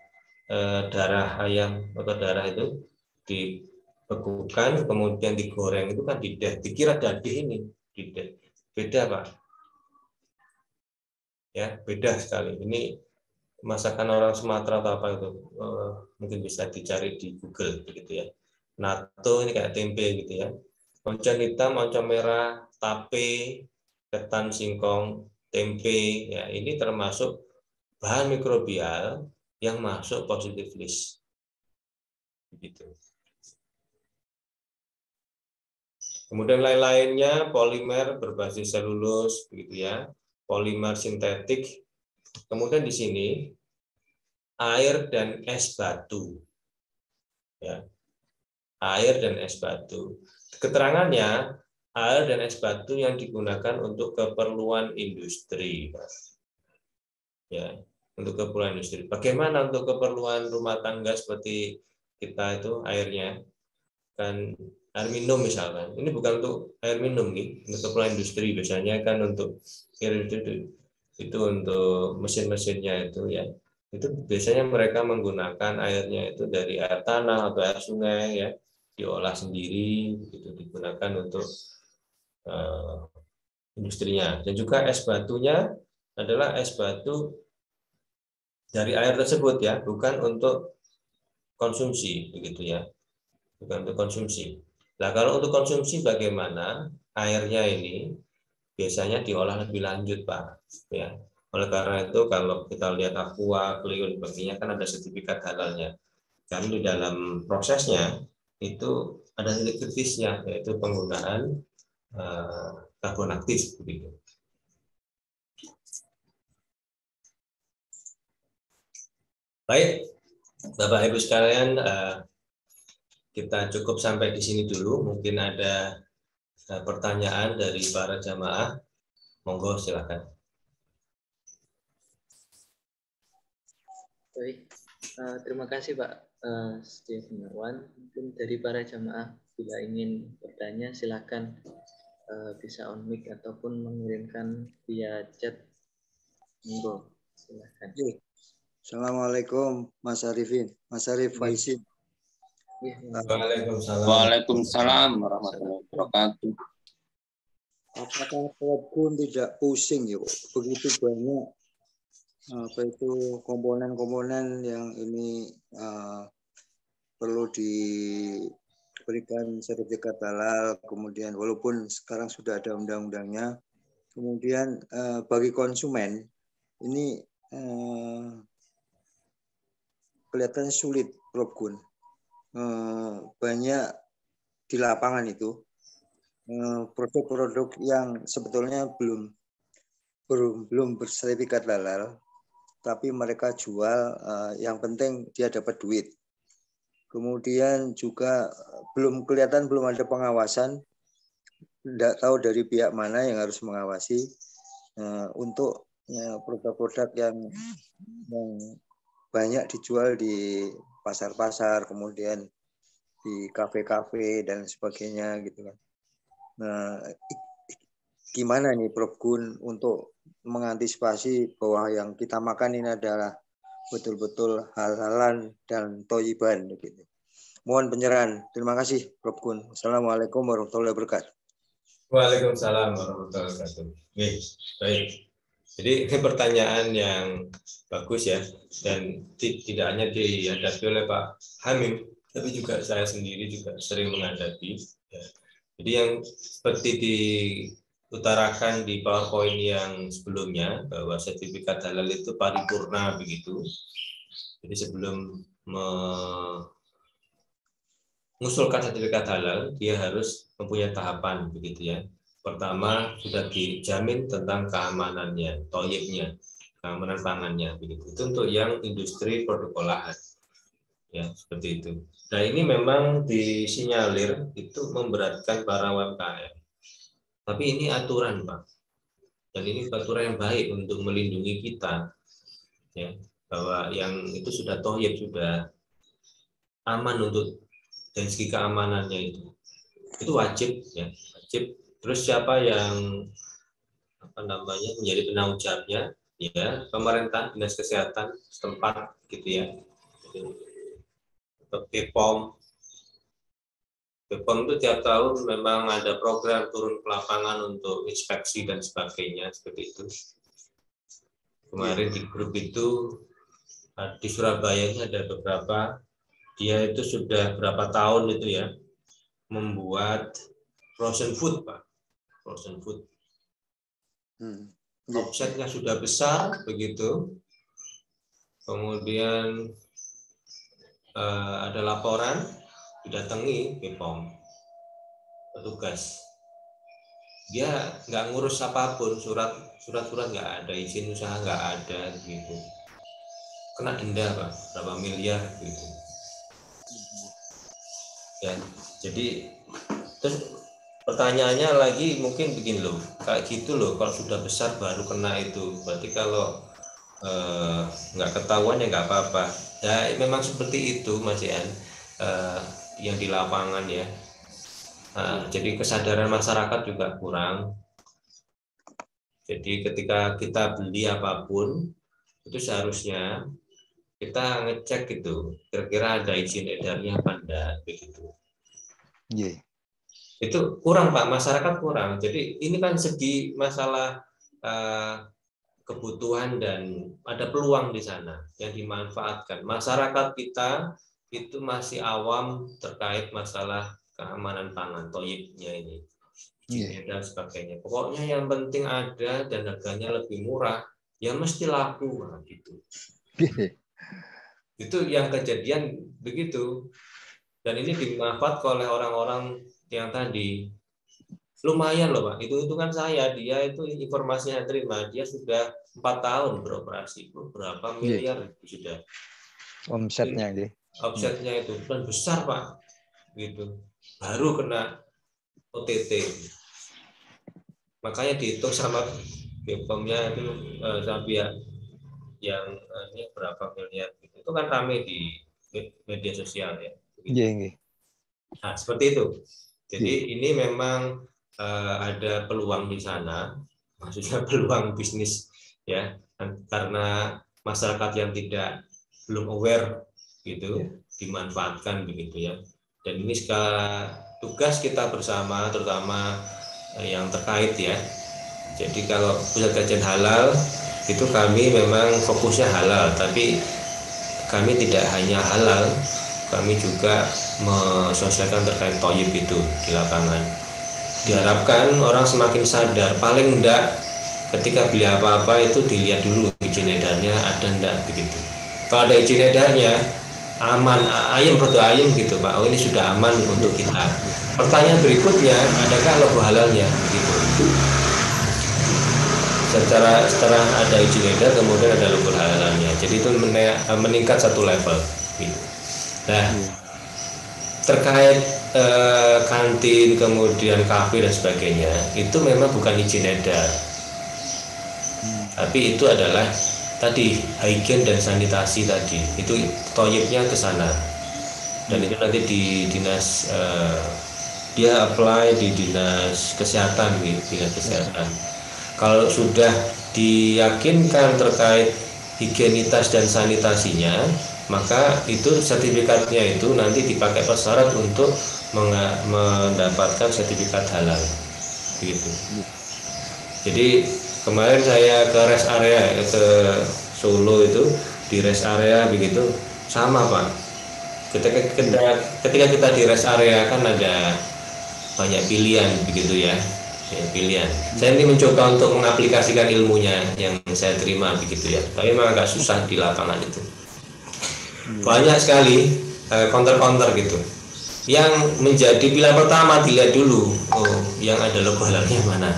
darah ayam atau darah itu dibekukan kemudian digoreng itu kan dideh, dikira dadih ini dideh. Beda Pak. Ya, beda sekali. Ini masakan orang Sumatera atau apa itu, mungkin bisa dicari di Google begitu ya. Nato ini kayak tempe gitu ya. Oncom hitam, oncom merah, tape, ketan singkong, tempe, ya ini termasuk bahan mikrobial yang masuk positive list. Begitu. Kemudian lain-lainnya polimer berbasis selulus begitu ya. Polimer sintetik. Kemudian di sini air dan es batu. Ya. Air dan es batu. Keterangannya air dan es batu yang digunakan untuk keperluan industri. Ya, untuk keperluan industri. Bagaimana untuk keperluan rumah tangga seperti kita itu airnya? Kan air minum misalkan. Ini bukan untuk air minum nih, untuk keperluan industri biasanya kan untuk itu untuk mesin-mesinnya itu ya. Itu biasanya mereka menggunakan airnya itu dari air tanah atau air sungai ya, diolah sendiri, itu digunakan untuk industrinya. Dan juga es batunya adalah es batu dari air tersebut ya, bukan untuk konsumsi begitu ya, bukan untuk konsumsi. Nah kalau untuk konsumsi bagaimana? Airnya ini biasanya diolah lebih lanjut Pak ya. Oleh karena itu kalau kita lihat aqua, Clio dan sebagainya kan ada sertifikat halalnya. Karena di dalam prosesnya itu ada titik kritisnya, yaitu penggunaan karbon aktif begitu. Baik, Bapak Ibu sekalian, kita cukup sampai di sini dulu. Mungkin ada pertanyaan dari para jamaah. Monggo silakan. Baik, terima kasih Pak Setia Gunawan. Mungkin dari para jamaah bila ingin bertanya silakan bisa on mic ataupun mengirimkan via chat. Monggo, silakan. Assalamualaikum Mas Arifin, Mas Arif Faisin. Waalaikumsalam. Waalaikumsalam warahmatullahi wabarakatuh. Apakah Probgun tidak pusing ya, begitu banyak komponen-komponen yang ini perlu diberikan sertifikat halal, kemudian walaupun sekarang sudah ada undang-undangnya, kemudian bagi konsumen ini kelihatan sulit Probgun. Banyak di lapangan itu produk-produk yang sebetulnya belum bersertifikat halal, tapi mereka jual, yang penting dia dapat duit. Kemudian juga belum ada pengawasan, tidak tahu dari pihak mana yang harus mengawasi untuk produk-produk yang banyak dijual di pasar-pasar, kemudian di kafe-kafe dan sebagainya gitu kan. Nah, gimana nih Probgun untuk mengantisipasi bahwa yang kita makan ini adalah betul-betul halalan dan thayyiban gitu. Mohon pencerahan. Terima kasih Probgun. Assalamualaikum warahmatullahi wabarakatuh. Waalaikumsalam warahmatullahi wabarakatuh. Baik. Jadi ini pertanyaan yang bagus ya, dan tidak hanya dihadapi oleh Pak Hamim, tapi juga saya sendiri juga sering menghadapi. Ya. Jadi yang seperti diutarakan di PowerPoint yang sebelumnya, bahwa sertifikat halal itu paripurna begitu. Jadi sebelum mengusulkan sertifikat halal, dia harus mempunyai tahapan begitu ya. Pertama, sudah dijamin tentang keamanannya, toyibnya, keamanan pangannya begitu. Itu untuk yang industri produk olahan. Ya, seperti itu. Nah, ini memang disinyalir itu memberatkan para UMKM. Tapi ini aturan, Pak. Dan ini aturan yang baik untuk melindungi kita. Ya, bahwa yang itu sudah toyib, sudah aman untuk dari segi keamanannya itu. Itu wajib ya, wajib. Terus siapa yang menjadi penanggung jawabnya? Ya, pemerintah, dinas kesehatan setempat gitu ya. Untuk BPOM itu tiap tahun memang ada program turun ke lapangan untuk inspeksi dan sebagainya seperti itu. Kemarin di grup itu di Surabaya ini ada beberapa, dia itu sudah berapa tahun itu ya membuat frozen food, Pak. Frozen food. Offsetnya sudah besar begitu. Kemudian ada laporan, didatangi BPOM, petugas. Dia nggak ngurus apapun, surat-surat nggak ada, izin usaha nggak ada gitu. Kena denda, Pak, berapa miliar gitu. Ya, jadi terus pertanyaannya lagi mungkin begini loh, kayak gitu loh, kalau sudah besar baru kena itu, berarti kalau nggak ketahuan ya nggak apa-apa. Ya memang seperti itu Mas Ian, yang di lapangan ya. Jadi kesadaran masyarakat juga kurang. Jadi ketika kita beli apapun itu seharusnya kita ngecek gitu, kira-kira ada izin edarnya apa enggak begitu. Yeah. Itu kurang, Pak, masyarakat kurang. Jadi ini kan segi masalah kebutuhan dan ada peluang di sana yang dimanfaatkan. Masyarakat kita itu masih awam terkait masalah keamanan pangan, toyibnya ini, dan sebagainya. Pokoknya yang penting ada dan harganya lebih murah, ya mesti laku gitu. Itu yang kejadian begitu. Dan ini dimanfaatkan oleh orang-orang yang tadi. Lumayan loh Pak, itu kan dia itu informasinya terima, dia sudah 4 tahun beroperasi, berapa miliar itu sudah omsetnya gitu. Omsetnya itu kan besar Pak, gitu. Baru kena OTT, makanya dihitung sama BPOM-nya itu sama pihak yang ini berapa miliar, gitu. Itu kan rame di media sosial ya. Gitu. Nah seperti itu. Jadi ini memang ada peluang di sana, maksudnya peluang bisnis ya, karena masyarakat yang belum aware gitu dimanfaatkan begitu ya. Dan ini tugas kita bersama, terutama yang terkait ya. Jadi kalau pusat kajian halal itu kami memang fokusnya halal, tapi kami tidak hanya halal, kami juga mensosialisasikan terkait thayyib itu di lapangan. Diharapkan orang semakin sadar, paling enggak ketika beli apa-apa itu dilihat dulu izin edarnya ada enggak begitu. Kalau ada izin edarnya aman, produk ayam gitu Pak, ini sudah aman untuk kita. Pertanyaan berikutnya, adakah logo halalnya begitu. Setelah ada izin edar kemudian ada logo halalnya. Jadi itu meningkat satu level gitu. Nah, terkait kantin, kemudian kafe dan sebagainya, itu memang bukan izin edar, tapi itu adalah tadi hygiene dan sanitasi tadi, itu thayyibnya ke sana, dan itu nanti di dinas dia apply di dinas kesehatan, Kalau sudah diyakinkan terkait higienitas dan sanitasinya, maka itu sertifikatnya itu nanti dipakai persyarat untuk mendapatkan sertifikat halal begitu. Jadi kemarin saya ke rest area ke Solo itu, di rest area begitu sama Pak. Ketika kita di rest area kan ada banyak pilihan begitu ya, pilihan. Saya ini mencoba untuk mengaplikasikan ilmunya yang saya terima begitu ya, tapi memang agak susah di lapangan itu. Banyak sekali counter gitu. Yang menjadi pilihan pertama dilihat dulu, yang ada logo halalnya mana.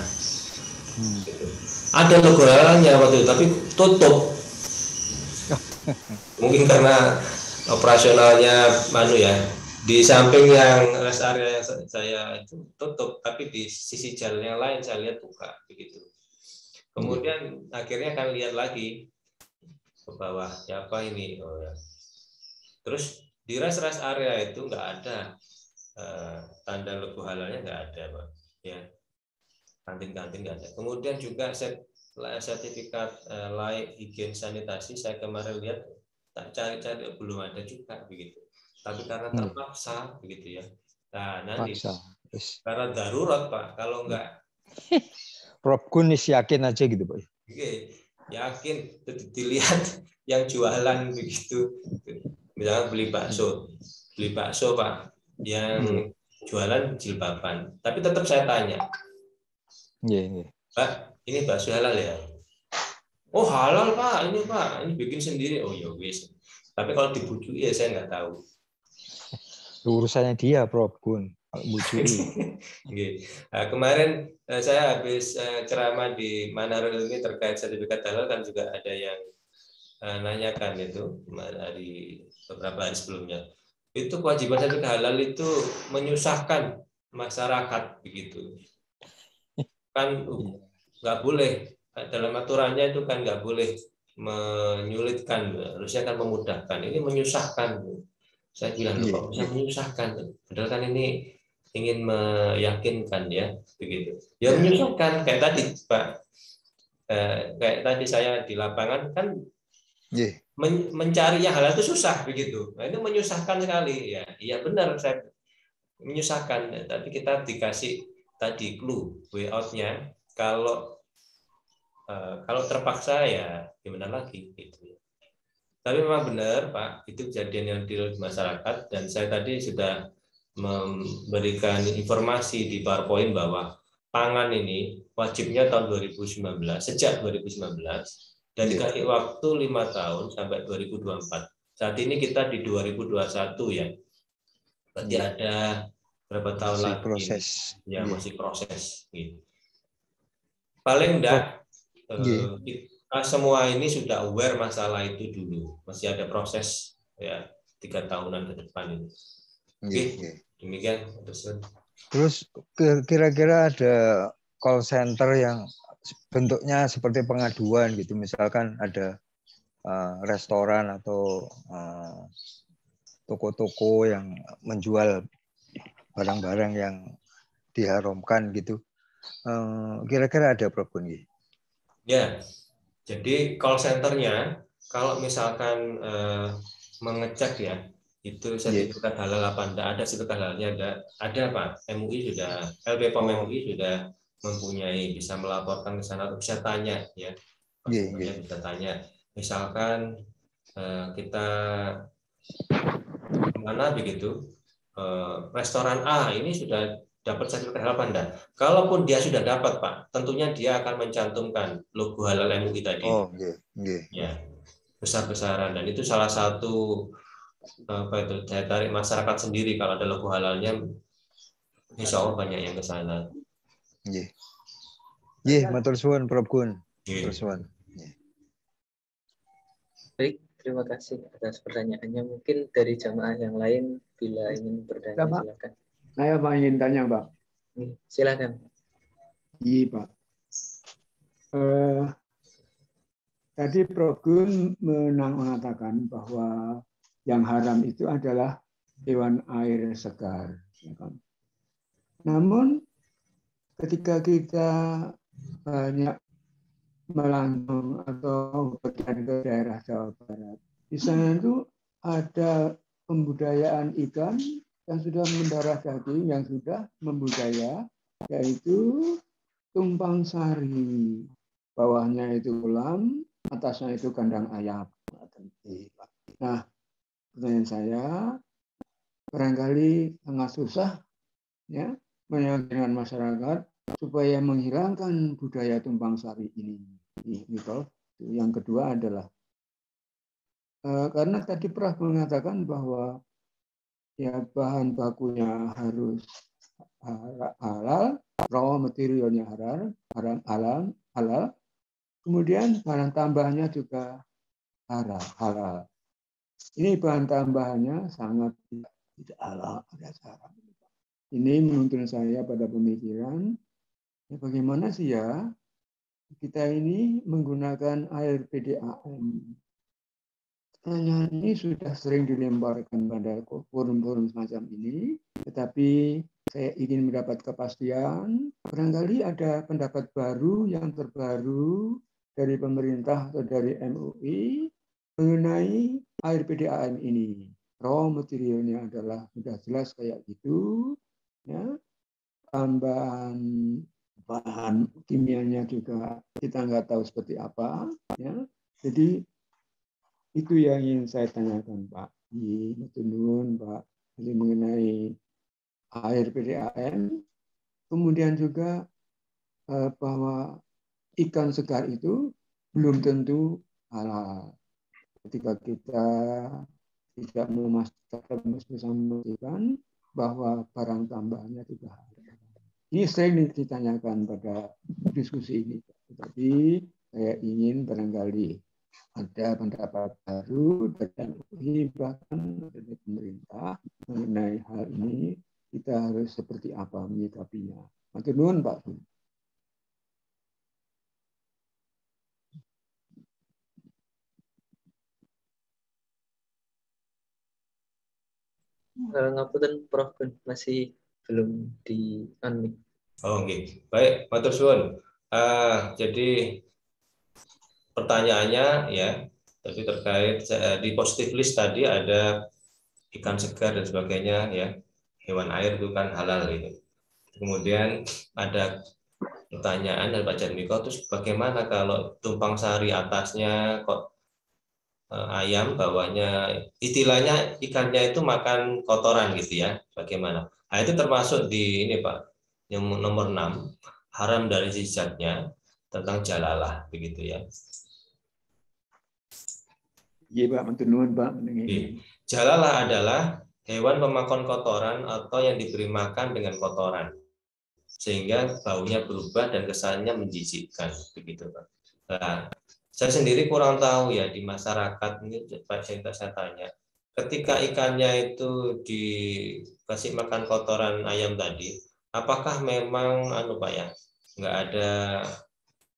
Ada logo halalnya waktu itu, tapi tutup. Mungkin karena operasionalnya di samping yang rest area saya itu tutup, tapi di sisi jalan yang lain saya lihat buka begitu. Kemudian akhirnya akan lihat lagi ke bawah, siapa ini? Terus di rest area itu nggak ada tanda logo halalnya, nggak ada Pak. Ya, kantin-kantin nggak ada. Kemudian juga sertifikat layak higien sanitasi saya kemarin lihat, tak cari-cari belum ada juga begitu. Tapi karena terpaksa begitu ya. Nah nanti karena darurat Pak, kalau nggak. Prof Gun yakin aja gitu Pak. Oke, yakin dilihat yang jualan begitu. Misalnya beli bakso Pak, yang jualan jilbaban, tapi tetap saya tanya, Pak, ini bakso halal ya? Oh halal Pak, ini bikin sendiri. Oh ya wis. Tapi kalau dibujuki ya saya nggak tahu. Urusannya dia Prof Gun, bujuki. Kemarin saya habis ceramah di Manarul ini terkait sertifikat halal, kan juga ada yang nanyakan itu dari beberapa hari sebelumnya. Itu kewajiban sertifikat halal itu menyusahkan masyarakat begitu. Kan nggak boleh, dalam aturannya itu kan nggak boleh menyulitkan, harusnya kan memudahkan. Ini menyusahkan. Saya bilang kok bisa menyusahkan, padahal kan ini ingin meyakinkan ya begitu. Ya menyusahkan kayak tadi Pak, kayak tadi saya di lapangan kan. Mencari yang halal itu susah begitu. Nah, itu menyusahkan sekali ya. Iya benar, saya menyusahkan. Tapi kita dikasih tadi clue way out-nya. Kalau terpaksa ya gimana lagi gitu. Tapi memang benar Pak, itu kejadian yang di masyarakat, dan saya tadi sudah memberikan informasi di PowerPoint bahwa pangan ini wajibnya tahun 2019, sejak 2019. Dan dikasih waktu 5 tahun sampai 2024. Saat ini kita di 2021 ya. Berarti ada berapa tahun Masih lagi? proses. Ya, masih proses. Gitu. Paling enggak kita semua ini sudah aware masalah itu dulu. Masih ada proses ya 3 tahunan ke depan ini. Oke, demikian. Terus kira-kira ada call center yang bentuknya seperti pengaduan gitu, misalkan ada restoran atau toko-toko yang menjual barang-barang yang diharamkan gitu. Kira-kira ada problem gitu? Ya, jadi call centernya kalau misalkan mengecek ya itu sertifikat halal apa enggak, ada sertifikat halalnya, ada Pak. MUI sudah, LPPOM MUI sudah mempunyai, bisa melaporkan ke sana, bisa tanya ya. Bisa tanya. Misalkan kita kemana begitu, restoran A ini sudah dapat sertifikat halal apa enggak? Kalaupun dia sudah dapat Pak, tentunya dia akan mencantumkan logo halal MUI tadi. Ya, besar-besaran, dan itu salah satu daya tarik masyarakat sendiri. Kalau ada logo halalnya, insya Allah banyak yang ke sana. Matur suwun Prof Gun. Matur suwun. Baik, terima kasih atas pertanyaannya. Mungkin dari jamaah yang lain bila ingin bertanya silakan. Saya Pak ingin tanya Pak. Silakan. Iya Pak. Tadi Prof Gun mengatakan bahwa yang haram itu adalah hewan air segar. Namun ketika kita banyak melantun atau pergi ke daerah Jawa Barat, di sana itu ada pembudayaan ikan yang sudah mendarah daging, yang sudah membudaya, yaitu tumpang sari. Bawahnya itu kolam, atasnya itu kandang ayam. Nah, pertanyaan saya, barangkali sangat susah ya meyakinkan masyarakat supaya menghilangkan budaya tumpang sari ini. Yang kedua adalah karena tadi Prof mengatakan bahwa ya bahan bakunya harus halal, raw materialnya halal, kemudian bahan tambahnya juga halal. Ini bahan tambahannya sangat tidak halal, ada haram. Ini menuntun saya pada pemikiran, ya bagaimana sih ya kita ini menggunakan air PDAM. Pertanyaan ini sudah sering dilemparkan pada forum-forum semacam ini, tetapi saya ingin mendapat kepastian, barangkali ada pendapat baru yang terbaru dari pemerintah atau dari MUI mengenai air PDAM ini. Raw materialnya adalah sudah jelas kayak gitu, ya. Tambahan bahan kimianya juga kita nggak tahu seperti apa, ya. Jadi itu yang ingin saya tanyakan Pak. Pak, jadi mengenai air PDAM, kemudian juga bahwa ikan segar itu belum tentu halal. Ketika kita tidak memastikan bahwa barang tambahannya tidak halal. Ini sering ditanyakan pada diskusi ini, tapi saya ingin barangkali ada pendapat baru dari MUI bahkan dari pemerintah mengenai hal ini, kita harus seperti apa menyikapinya. Matur nuwun Pak. Ngapunten Prof masih belum di unmute. Oh, okay. Baik, matur suwun. Jadi pertanyaannya ya, tadi terkait di positif list tadi ada ikan segar dan sebagainya ya, hewan air itu kan halal gitu. Kemudian ada pertanyaan dari Pak Jatmiko, terus bagaimana kalau tumpang sari atasnya kok ayam, bawahnya istilahnya ikannya itu makan kotoran gitu ya, bagaimana? Nah, itu termasuk di ini Pak, yang nomor 6, haram dari zizatnya tentang jalalah begitu ya. Iya Pak, mentunun Pak. Jalalah adalah hewan pemakan kotoran atau yang diberi makan dengan kotoran, sehingga baunya berubah dan kesannya menjijikkan, begitu Pak. Nah, saya sendiri kurang tahu ya di masyarakat ini, Pak, saya tanya, ketika ikannya itu dikasih makan kotoran ayam tadi, apakah memang Pak ya, nggak ada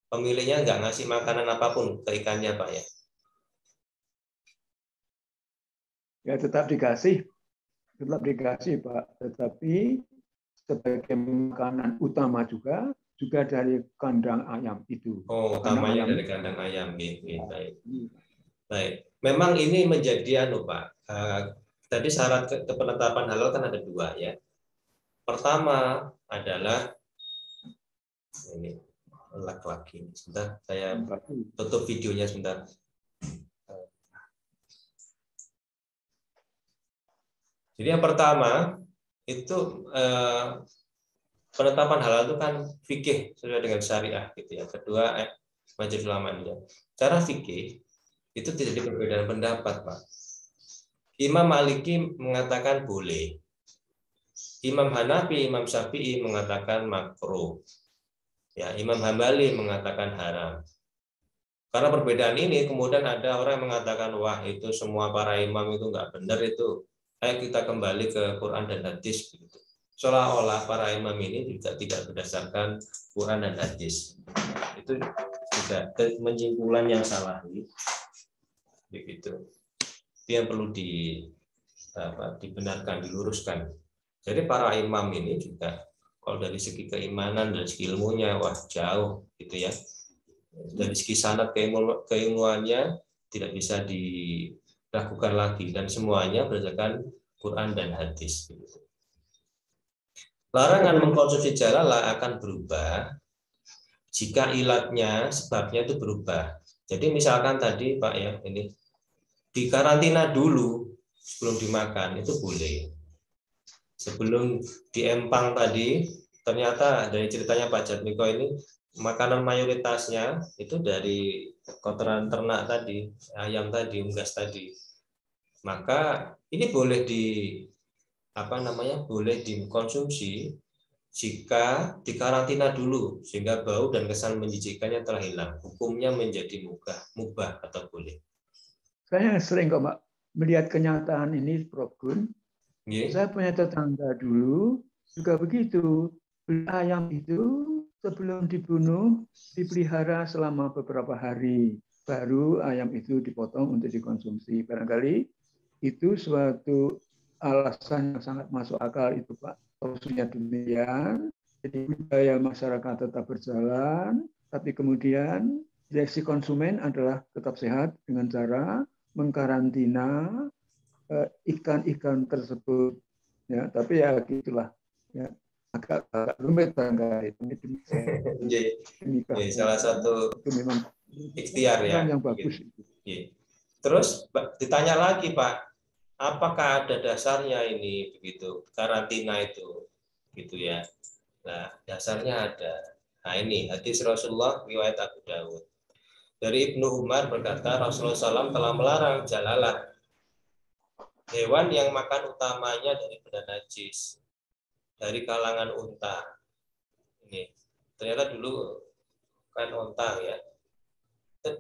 pemiliknya, nggak ngasih makanan apapun ke ikannya Pak ya? Ya tetap dikasih Pak. Tetapi sebagai makanan utama juga dari kandang ayam itu. Oh, utamanya dari kandang ayam, baik. Baik. Memang ini menjadi Pak. Tadi syarat penetapan halal kan ada dua ya. Pertama adalah ini laki-laki. Sebentar, saya tutup videonya sebentar. Jadi yang pertama itu penetapan halal itu kan fikih sesuai dengan syariah gitu ya. Kedua majelis ulama Indonesia. Cara fikih itu tidak ada perbedaan pendapat Pak. Imam Maliki mengatakan boleh. Imam Hanafi, Imam Syafi'i mengatakan makruh. Ya, Imam Hambali mengatakan haram. Karena perbedaan ini kemudian ada orang yang mengatakan wah itu semua para imam itu nggak benar itu. Ayo kita kembali ke Quran dan hadis begitu. Seolah-olah para imam ini juga tidak berdasarkan Quran dan hadis. Itu juga menyimpulkan yang salah begitu. Itu yang perlu dibenarkan, diluruskan. Jadi para imam ini juga kalau dari segi keimanan dan segi ilmunya wah jauh gitu ya. Dari segi sanad keilmuannya tidak bisa dilakukan lagi dan semuanya berdasarkan Quran dan hadis. Larangan mengkonsumsi jalalah akan berubah jika ilatnya, sebabnya itu berubah. Jadi misalkan tadi Pak ya, ini dikarantina dulu sebelum dimakan itu boleh. Sebelum diempang tadi, ternyata dari ceritanya Pak Jatmiko ini makanan mayoritasnya itu dari kotoran ternak tadi, ayam tadi, unggas tadi. Maka ini boleh boleh dikonsumsi jika dikarantina dulu sehingga bau dan kesan menjijikkannya telah hilang. Hukumnya menjadi mubah atau boleh. Saya sering kok Pak melihat kenyataan ini Prof. Gun. Saya punya tetangga dulu juga begitu. Ayam itu sebelum dibunuh dipelihara selama beberapa hari, baru ayam itu dipotong untuk dikonsumsi. Barangkali itu suatu alasan yang sangat masuk akal itu Pak. Solusinya demikian. Jadi budaya masyarakat tetap berjalan, tapi kemudian reaksi konsumen adalah tetap sehat dengan cara mengkarantina ikan-ikan tersebut. Ya, tapi ya gitulah. Ya, agak rumit barangkali. Salah satu itu memang ikhtiar ya. Yang bagus. Terus ditanya lagi Pak, apakah ada dasarnya ini begitu karantina itu, gitu ya? Nah dasarnya ada. Nah ini hadis Rasulullah riwayat Abu Dawud. Dari Ibnu Umar berkata Rasulullah SAW telah melarang jalalah, hewan yang makan utamanya dari benda najis, dari kalangan unta. Ini ternyata dulu kan unta ya,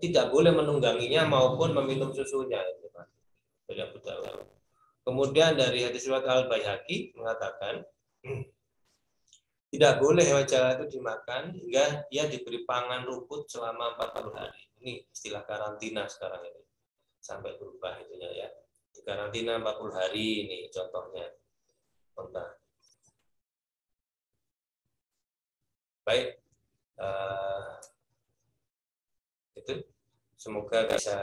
tidak boleh menungganginya maupun meminum susunya. Dari Abu Dawud. Kemudian dari hadis riwayat Al-Baihaqi mengatakan tidak boleh hewan jala itu dimakan hingga ia diberi pangan rumput selama 40 hari. Ini istilah karantina sekarang ini. Sampai berubah itunya ya. Di karantina 40 hari ini contohnya. Baik. Itu semoga bisa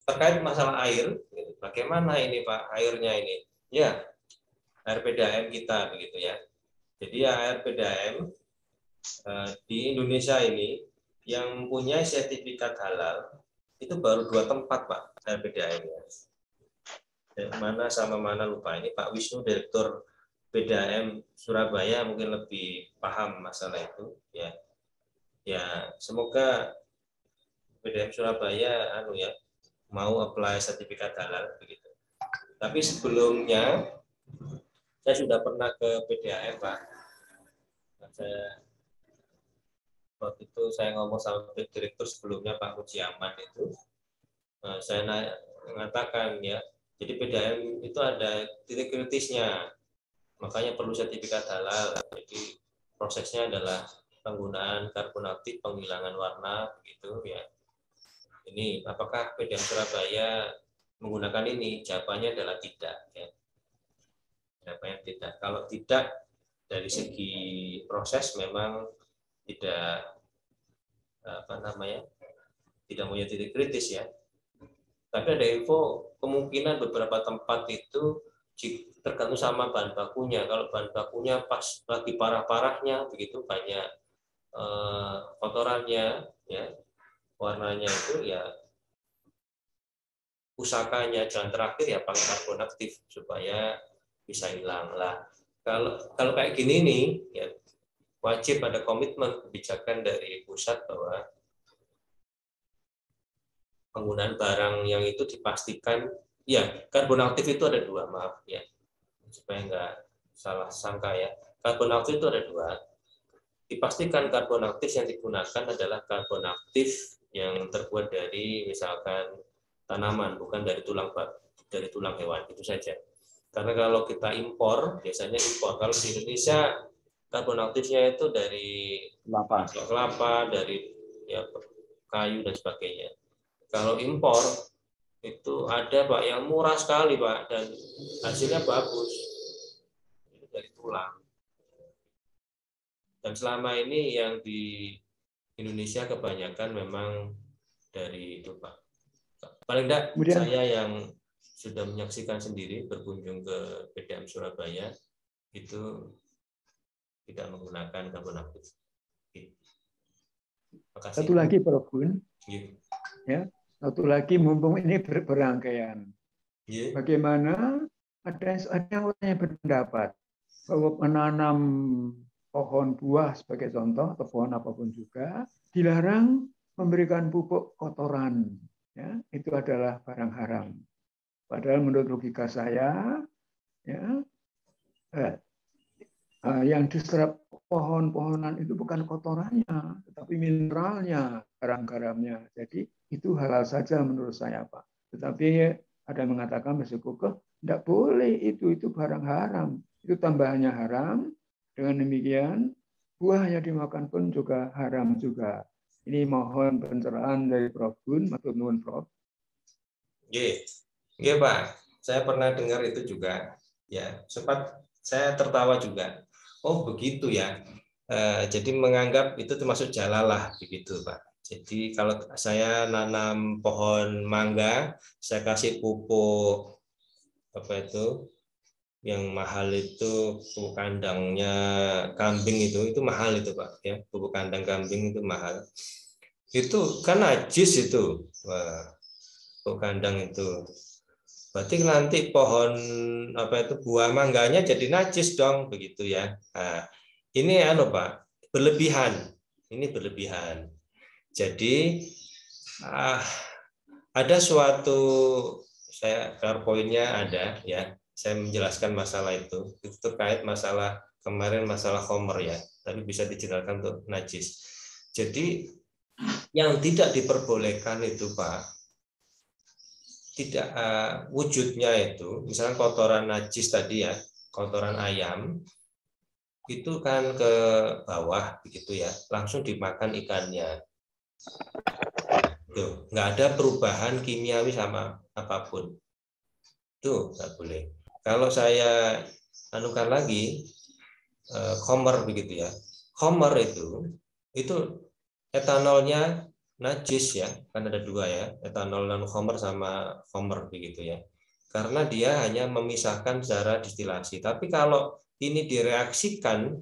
terkait masalah air. Bagaimana ini Pak airnya ini? Ya, air PDAM kita begitu ya. Jadi air PDAM di Indonesia ini yang mempunyai sertifikat halal itu baru 2 tempat Pak air PDAM ya. Yang mana sama mana lupa, ini Pak Wisnu Direktur PDAM Surabaya mungkin lebih paham masalah itu ya. Ya semoga PDAM Surabaya mau apply sertifikat halal begitu. Tapi sebelumnya saya sudah pernah ke PDAM, Pak. Waktu itu saya ngomong sama direktur sebelumnya, Pak Mujiaman itu, saya mengatakan ya, jadi PDAM itu ada titik kritisnya, makanya perlu sertifikat halal. Jadi prosesnya adalah penggunaan karbon aktif penghilangan warna begitu ya. Ini apakah PDAM Surabaya menggunakan ini? Jawabannya adalah tidak ya. Jawabannya tidak. Kalau tidak, dari segi proses memang tidak tidak punya titik kritis ya. Tapi ada info kemungkinan beberapa tempat itu tergantung sama bahan bakunya. Kalau bahan bakunya pas lagi parah-parahnya begitu banyak kotorannya ya, warnanya itu ya, usahakannya jalan terakhir ya pakai karbon aktif supaya bisa hilang lah. Kalau kayak gini nih ya, wajib ada komitmen kebijakan dari pusat bahwa penggunaan barang yang itu dipastikan ya, karbon aktif itu ada dua, maaf ya supaya nggak salah sangka ya. Karbon aktif itu ada dua. Dipastikan karbon aktif yang digunakan adalah karbon aktif yang terbuat dari misalkan tanaman, bukan dari tulang hewan, itu saja. Karena kalau kita impor, biasanya impor. Kalau di Indonesia karbon aktifnya itu dari kelapa, dari ya, kayu dan sebagainya. Kalau impor itu ada, Pak, yang murah sekali, Pak, dan hasilnya bagus. Itu dari tulang. Dan selama ini yang di Indonesia kebanyakan memang dari itu, Pak. Paling enggak saya yang sudah menyaksikan sendiri berkunjung ke PDAM Surabaya itu tidak menggunakan karbon aktif. Makasih. Satu lagi Prof. Gun. Ya, satu lagi mumpung ini berangkaian. Bagaimana ada yang berpendapat bahwa menanam pohon buah sebagai contoh atau pohon apapun juga dilarang memberikan pupuk kotoran. Ya, itu adalah barang haram. Padahal menurut logika saya, ya, yang diserap pohon-pohonan itu bukan kotorannya, tetapi mineralnya, garam-garamnya. Jadi itu halal saja menurut saya, Pak. Tetapi ada yang mengatakan bersikukuh, tidak boleh itu barang haram. Itu tambahannya haram. Dengan demikian, buah yang dimakan pun juga haram juga. Ini mohon pencerahan dari Prof. Gun, matur nuwun, Prof. Iya, Pak. Saya pernah dengar itu juga. Ya, sempat saya tertawa juga. Oh, begitu ya. Jadi menganggap itu termasuk jalalah begitu, Pak. Jadi kalau saya nanam pohon mangga, saya kasih pupuk apa itu? Yang mahal itu pupuk kandangnya kambing itu mahal itu, Pak ya, pupuk kandang kambing itu mahal. Itu kan najis itu. Wah, pupuk kandang itu. Berarti nanti pohon apa itu buah mangganya jadi najis dong begitu ya. Nah, ini Pak, berlebihan. Ini berlebihan. Jadi ada suatu, saya PowerPoint-nya ada ya. Saya menjelaskan masalah itu terkait masalah kemarin masalah khomer ya, tapi bisa dijelaskan untuk najis. Jadi yang tidak diperbolehkan itu, Pak, tidak wujudnya itu, misalnya kotoran najis tadi ya, kotoran ayam itu kan ke bawah begitu ya, langsung dimakan ikannya. Tuh, nggak ada perubahan kimiawi sama apapun. Itu nggak boleh. Kalau saya anukan lagi khomer begitu ya. Khomer itu etanolnya najis ya, kan ada dua ya, etanol non khomer sama khomer begitu ya. Karena dia hanya memisahkan secara distilasi. Tapi kalau ini direaksikan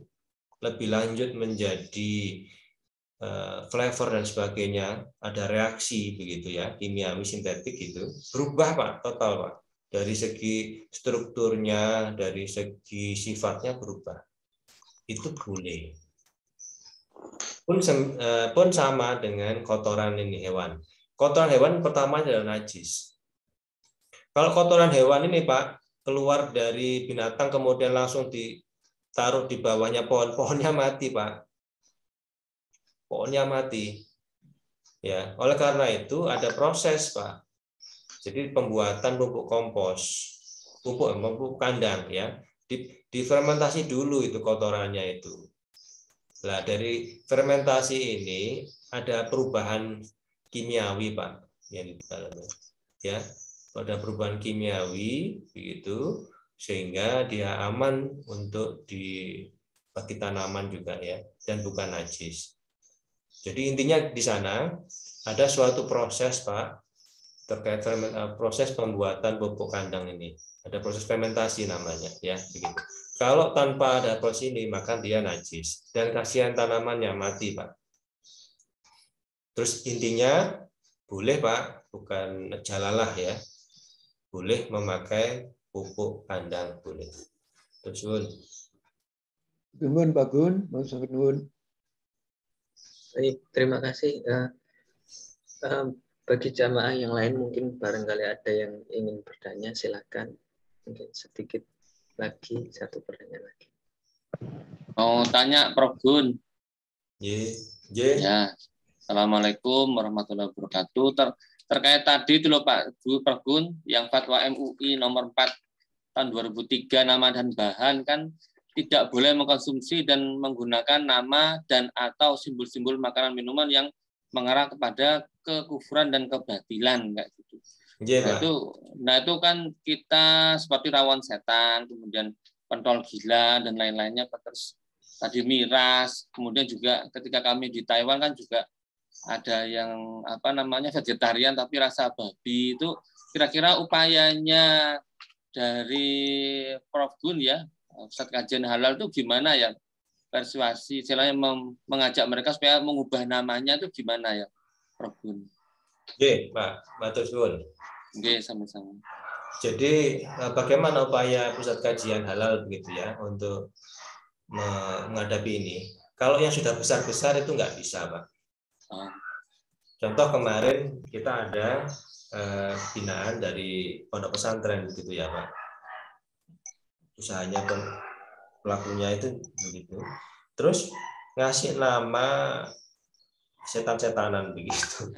lebih lanjut menjadi flavor dan sebagainya, ada reaksi begitu ya, kimiawi sintetik itu berubah, Pak, total, Pak. Dari segi strukturnya, dari segi sifatnya berubah. Itu boleh. Pun sama dengan kotoran ini hewan. kotoran hewan pertama adalah najis. Kalau kotoran hewan ini Pak keluar dari binatang kemudian langsung ditaruh di bawahnya pohon, pohonnya mati Pak. Pohonnya mati. Ya, oleh karena itu ada proses Pak. Jadi pembuatan pupuk kompos, pupuk kandang ya, difermentasi dulu itu kotorannya itu. Nah, dari fermentasi ini ada perubahan kimiawi Pak yang di dalamnya. Ya, ada perubahan kimiawi begitu sehingga dia aman untuk bagi tanaman juga ya dan bukan najis. Jadi intinya di sana ada suatu proses Pak terkait proses pembuatan pupuk kandang ini. Ada proses fermentasi namanya ya begitu. Kalau tanpa ada proses ini maka dia najis dan kasihan tanamannya mati Pak. Terus intinya boleh Pak, bukan jalalah ya. Boleh memakai pupuk kandang boleh. Terus Nuwun Pak Gun, nuwun. Baik, terima kasih. Bagi jamaah yang lain mungkin barangkali ada yang ingin bertanya, silakan. Mungkin sedikit lagi, satu pertanyaan lagi. Mau tanya Prof Gun. Ya. Assalamualaikum warahmatullahi wabarakatuh. Terkait tadi itu loh Pak Prof Gun, yang fatwa MUI nomor 4 tahun 2003 nama dan bahan kan tidak boleh mengkonsumsi dan menggunakan nama dan atau simbol-simbol makanan minuman yang mengarah kepada kekufuran dan kebatilan kayak gitu. Yeah, nah itu kan kita seperti rawan setan, kemudian pentol gila dan lain-lainnya, terus tadi miras, kemudian juga ketika kami di Taiwan kan juga ada yang vegetarian tapi rasa babi. Itu kira-kira upayanya dari Prof Gun ya, Ustadz kajian halal itu gimana ya, persuasi istilahnya mengajak mereka supaya mengubah namanya itu gimana ya Prof Gun? Oke, Pak Matur Suwun. Oke, sama-sama. Jadi bagaimana upaya pusat kajian halal begitu ya untuk menghadapi ini? Kalau yang sudah besar-besar itu nggak bisa, Pak. Contoh kemarin kita ada binaan dari pondok pesantren begitu ya, Pak. Usahanya pelakunya itu begitu. Terus ngasih nama setan-setanan begitu.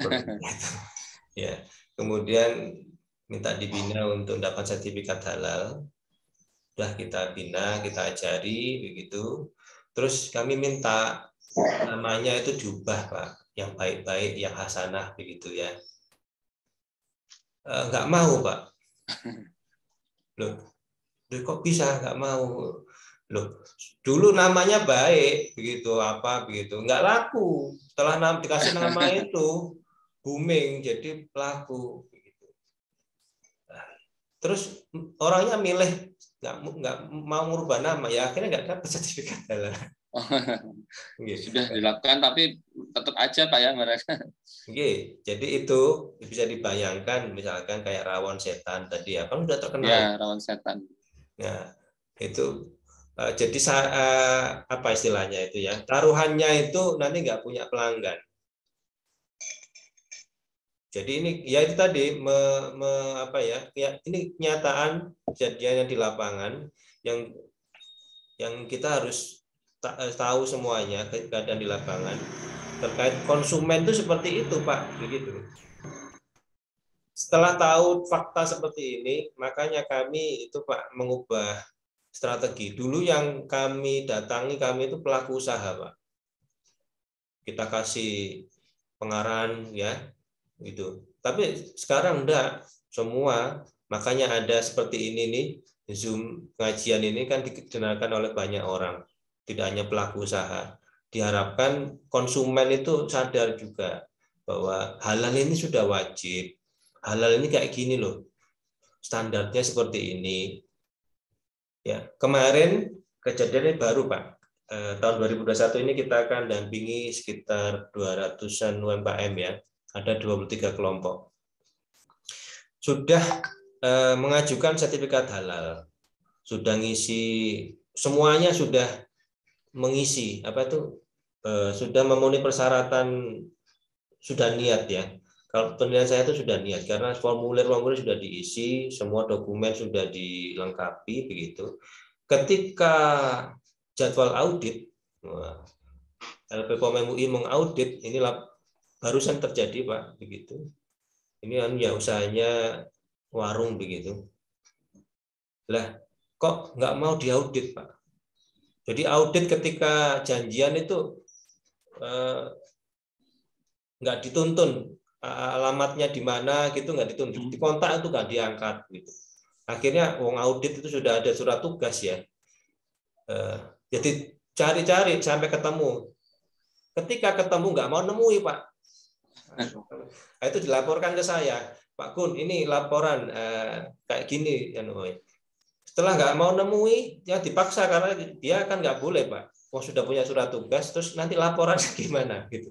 Ya. Kemudian minta dibina untuk dapat sertifikat halal. Sudah kita bina, kita ajari begitu. Terus kami minta namanya itu diubah, Pak, yang baik-baik, yang hasanah begitu ya. Nggak mau, Pak. Loh, kok bisa nggak mau? Loh, dulu namanya baik begitu begitu, nggak laku. Setelah dikasih nama itu booming jadi pelaku. Terus orangnya milih nggak mau merubah nama ya, akhirnya nggak dapat sertifikat halal. Sudah dilakukan tapi tetap aja Pak ya mereka. Jadi itu bisa dibayangkan misalkan kayak rawon setan tadi ya, kan udah terkenal. Ya, rawon setan. Nah itu jadi apa istilahnya itu ya, taruhannya itu nanti nggak punya pelanggan. Jadi ini ya itu tadi ini kenyataan kejadian yang di lapangan yang kita harus tahu semuanya keadaan di lapangan terkait konsumen itu seperti itu Pak begitu. Setelah tahu fakta seperti ini, makanya kami itu Pak mengubah strategi. Dulu yang kami datangi itu pelaku usaha Pak. Kita kasih pengarahan ya gitu. Tapi sekarang enggak semua, makanya ada seperti ini nih, Zoom pengajian ini kan didengarkan oleh banyak orang, tidak hanya pelaku usaha. Diharapkan konsumen itu sadar juga bahwa halal ini sudah wajib. Halal ini kayak gini loh. Standarnya seperti ini. Ya, kemarin kejadiannya baru Pak. Tahun 2021 ini kita akan dampingi sekitar 200-an UMKM ya. Ada 23 kelompok. Sudah mengajukan sertifikat halal. Sudah ngisi, semuanya sudah mengisi, sudah memenuhi persyaratan, sudah niat ya. Kalau penilaian saya itu sudah niat karena formulir sudah diisi, semua dokumen sudah dilengkapi begitu. Ketika jadwal audit, LP POM MUI mengaudit, inilah barusan terjadi Pak begitu. Ini kan ya usahanya warung begitu. Lah kok nggak mau diaudit Pak? Jadi audit ketika janjian itu nggak dituntun, alamatnya di mana gitu nggak dituntun, di kontak itu nggak diangkat gitu. Akhirnya wong audit itu sudah ada surat tugas ya. Jadi cari-cari sampai ketemu. Ketika ketemu nggak mau nemui Pak. Nah, itu dilaporkan ke saya, Pak Kun, ini laporan kayak gini. Setelah nggak mau nemui, ya dipaksa karena dia kan nggak boleh Pak. Oh sudah punya surat tugas, terus nanti laporan gimana gitu.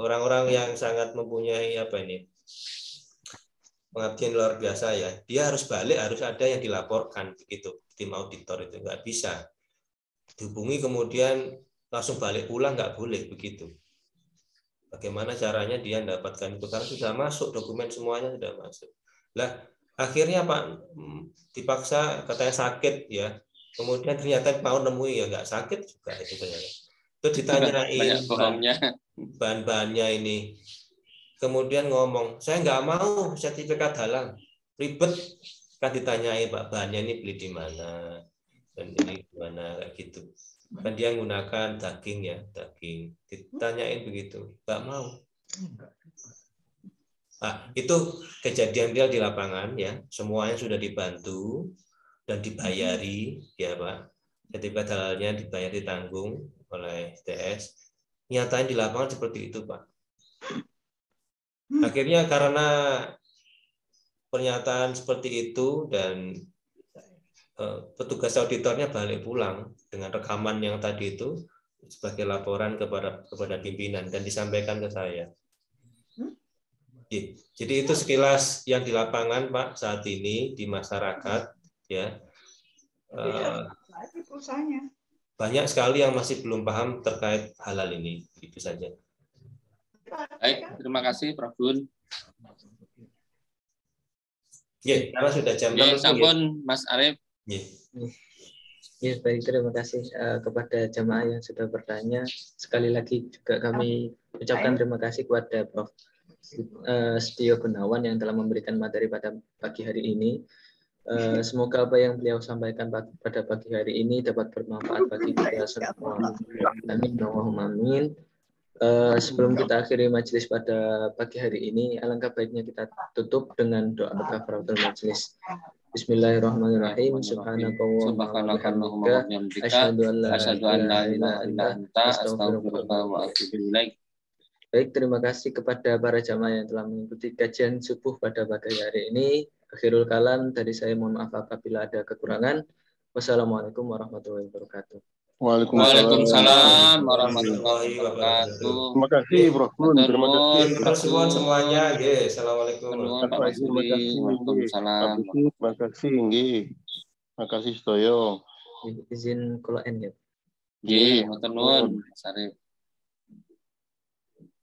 Orang-orang yang sangat mempunyai pengabdian luar biasa ya, dia harus balik, harus ada yang dilaporkan begitu. Tim auditor itu nggak bisa dihubungi kemudian langsung balik pulang, nggak boleh begitu. Bagaimana caranya dia mendapatkan itu karena sudah masuk dokumen semuanya sudah masuk. Lah akhirnya Pak dipaksa katanya sakit ya, kemudian ternyata mau nemui ya nggak sakit juga itu ternyata. Itu ditanyain bahan-bahannya ini, kemudian ngomong saya nggak mau sertifikat halal, ribet kan ditanyai Pak bahannya ini beli di mana dan ini gimana kayak gitu. Kan dia menggunakan daging ya, daging. Ditanyain begitu, nggak mau. Nah, itu kejadian real di lapangan ya. Semuanya sudah dibantu dan dibayari ya Pak. Sertifikat halalnya dibayar ditanggung oleh TS. Nyatanya di lapangan seperti itu Pak. Akhirnya karena pernyataan seperti itu dan petugas auditornya balik pulang dengan rekaman yang tadi itu sebagai laporan kepada pimpinan dan disampaikan ke saya. Jadi itu sekilas yang di lapangan Pak saat ini di masyarakat ya. Banyak sekali yang masih belum paham terkait halal ini. Itu saja. Baik, terima kasih Prof. Gun. Ya, karena sudah jam 6. Sampun Mas Arif. Ya, baik, terima kasih kepada jamaah yang sudah bertanya. Sekali lagi juga kami ucapkan terima kasih kepada Prof. Setio Gunawan yang telah memberikan materi pada pagi hari ini. Semoga apa yang beliau sampaikan pada pagi hari ini dapat bermanfaat bagi kita semua. Amin, Allahumma amin. Sebelum kita akhiri majelis pada pagi hari ini, alangkah baiknya kita tutup dengan doa kafaratul majelis. Bismillahirrahmanirrahim. Subhanakallahumma wa bihamdika asyhadu an la ilaha illa anta astaghfiruka wa atubu ilaik. Baik, terima kasih kepada para jamaah yang telah mengikuti kajian subuh pada pagi hari ini. Akhirul kalam dari saya, mohon maaf apabila ada kekurangan. Wassalamualaikum warahmatullahi wabarakatuh. Waalaikumsalam warahmatullahi wabarakatuh. Terima kasih Prof. Terima kasih. Terima kasih semuanya. Assalamualaikum. Waalaikumsalam. Terima kasih. Terima kasih Stoyo. Izin kalau end ya. Nggih, matur nuwun, Mas Arif.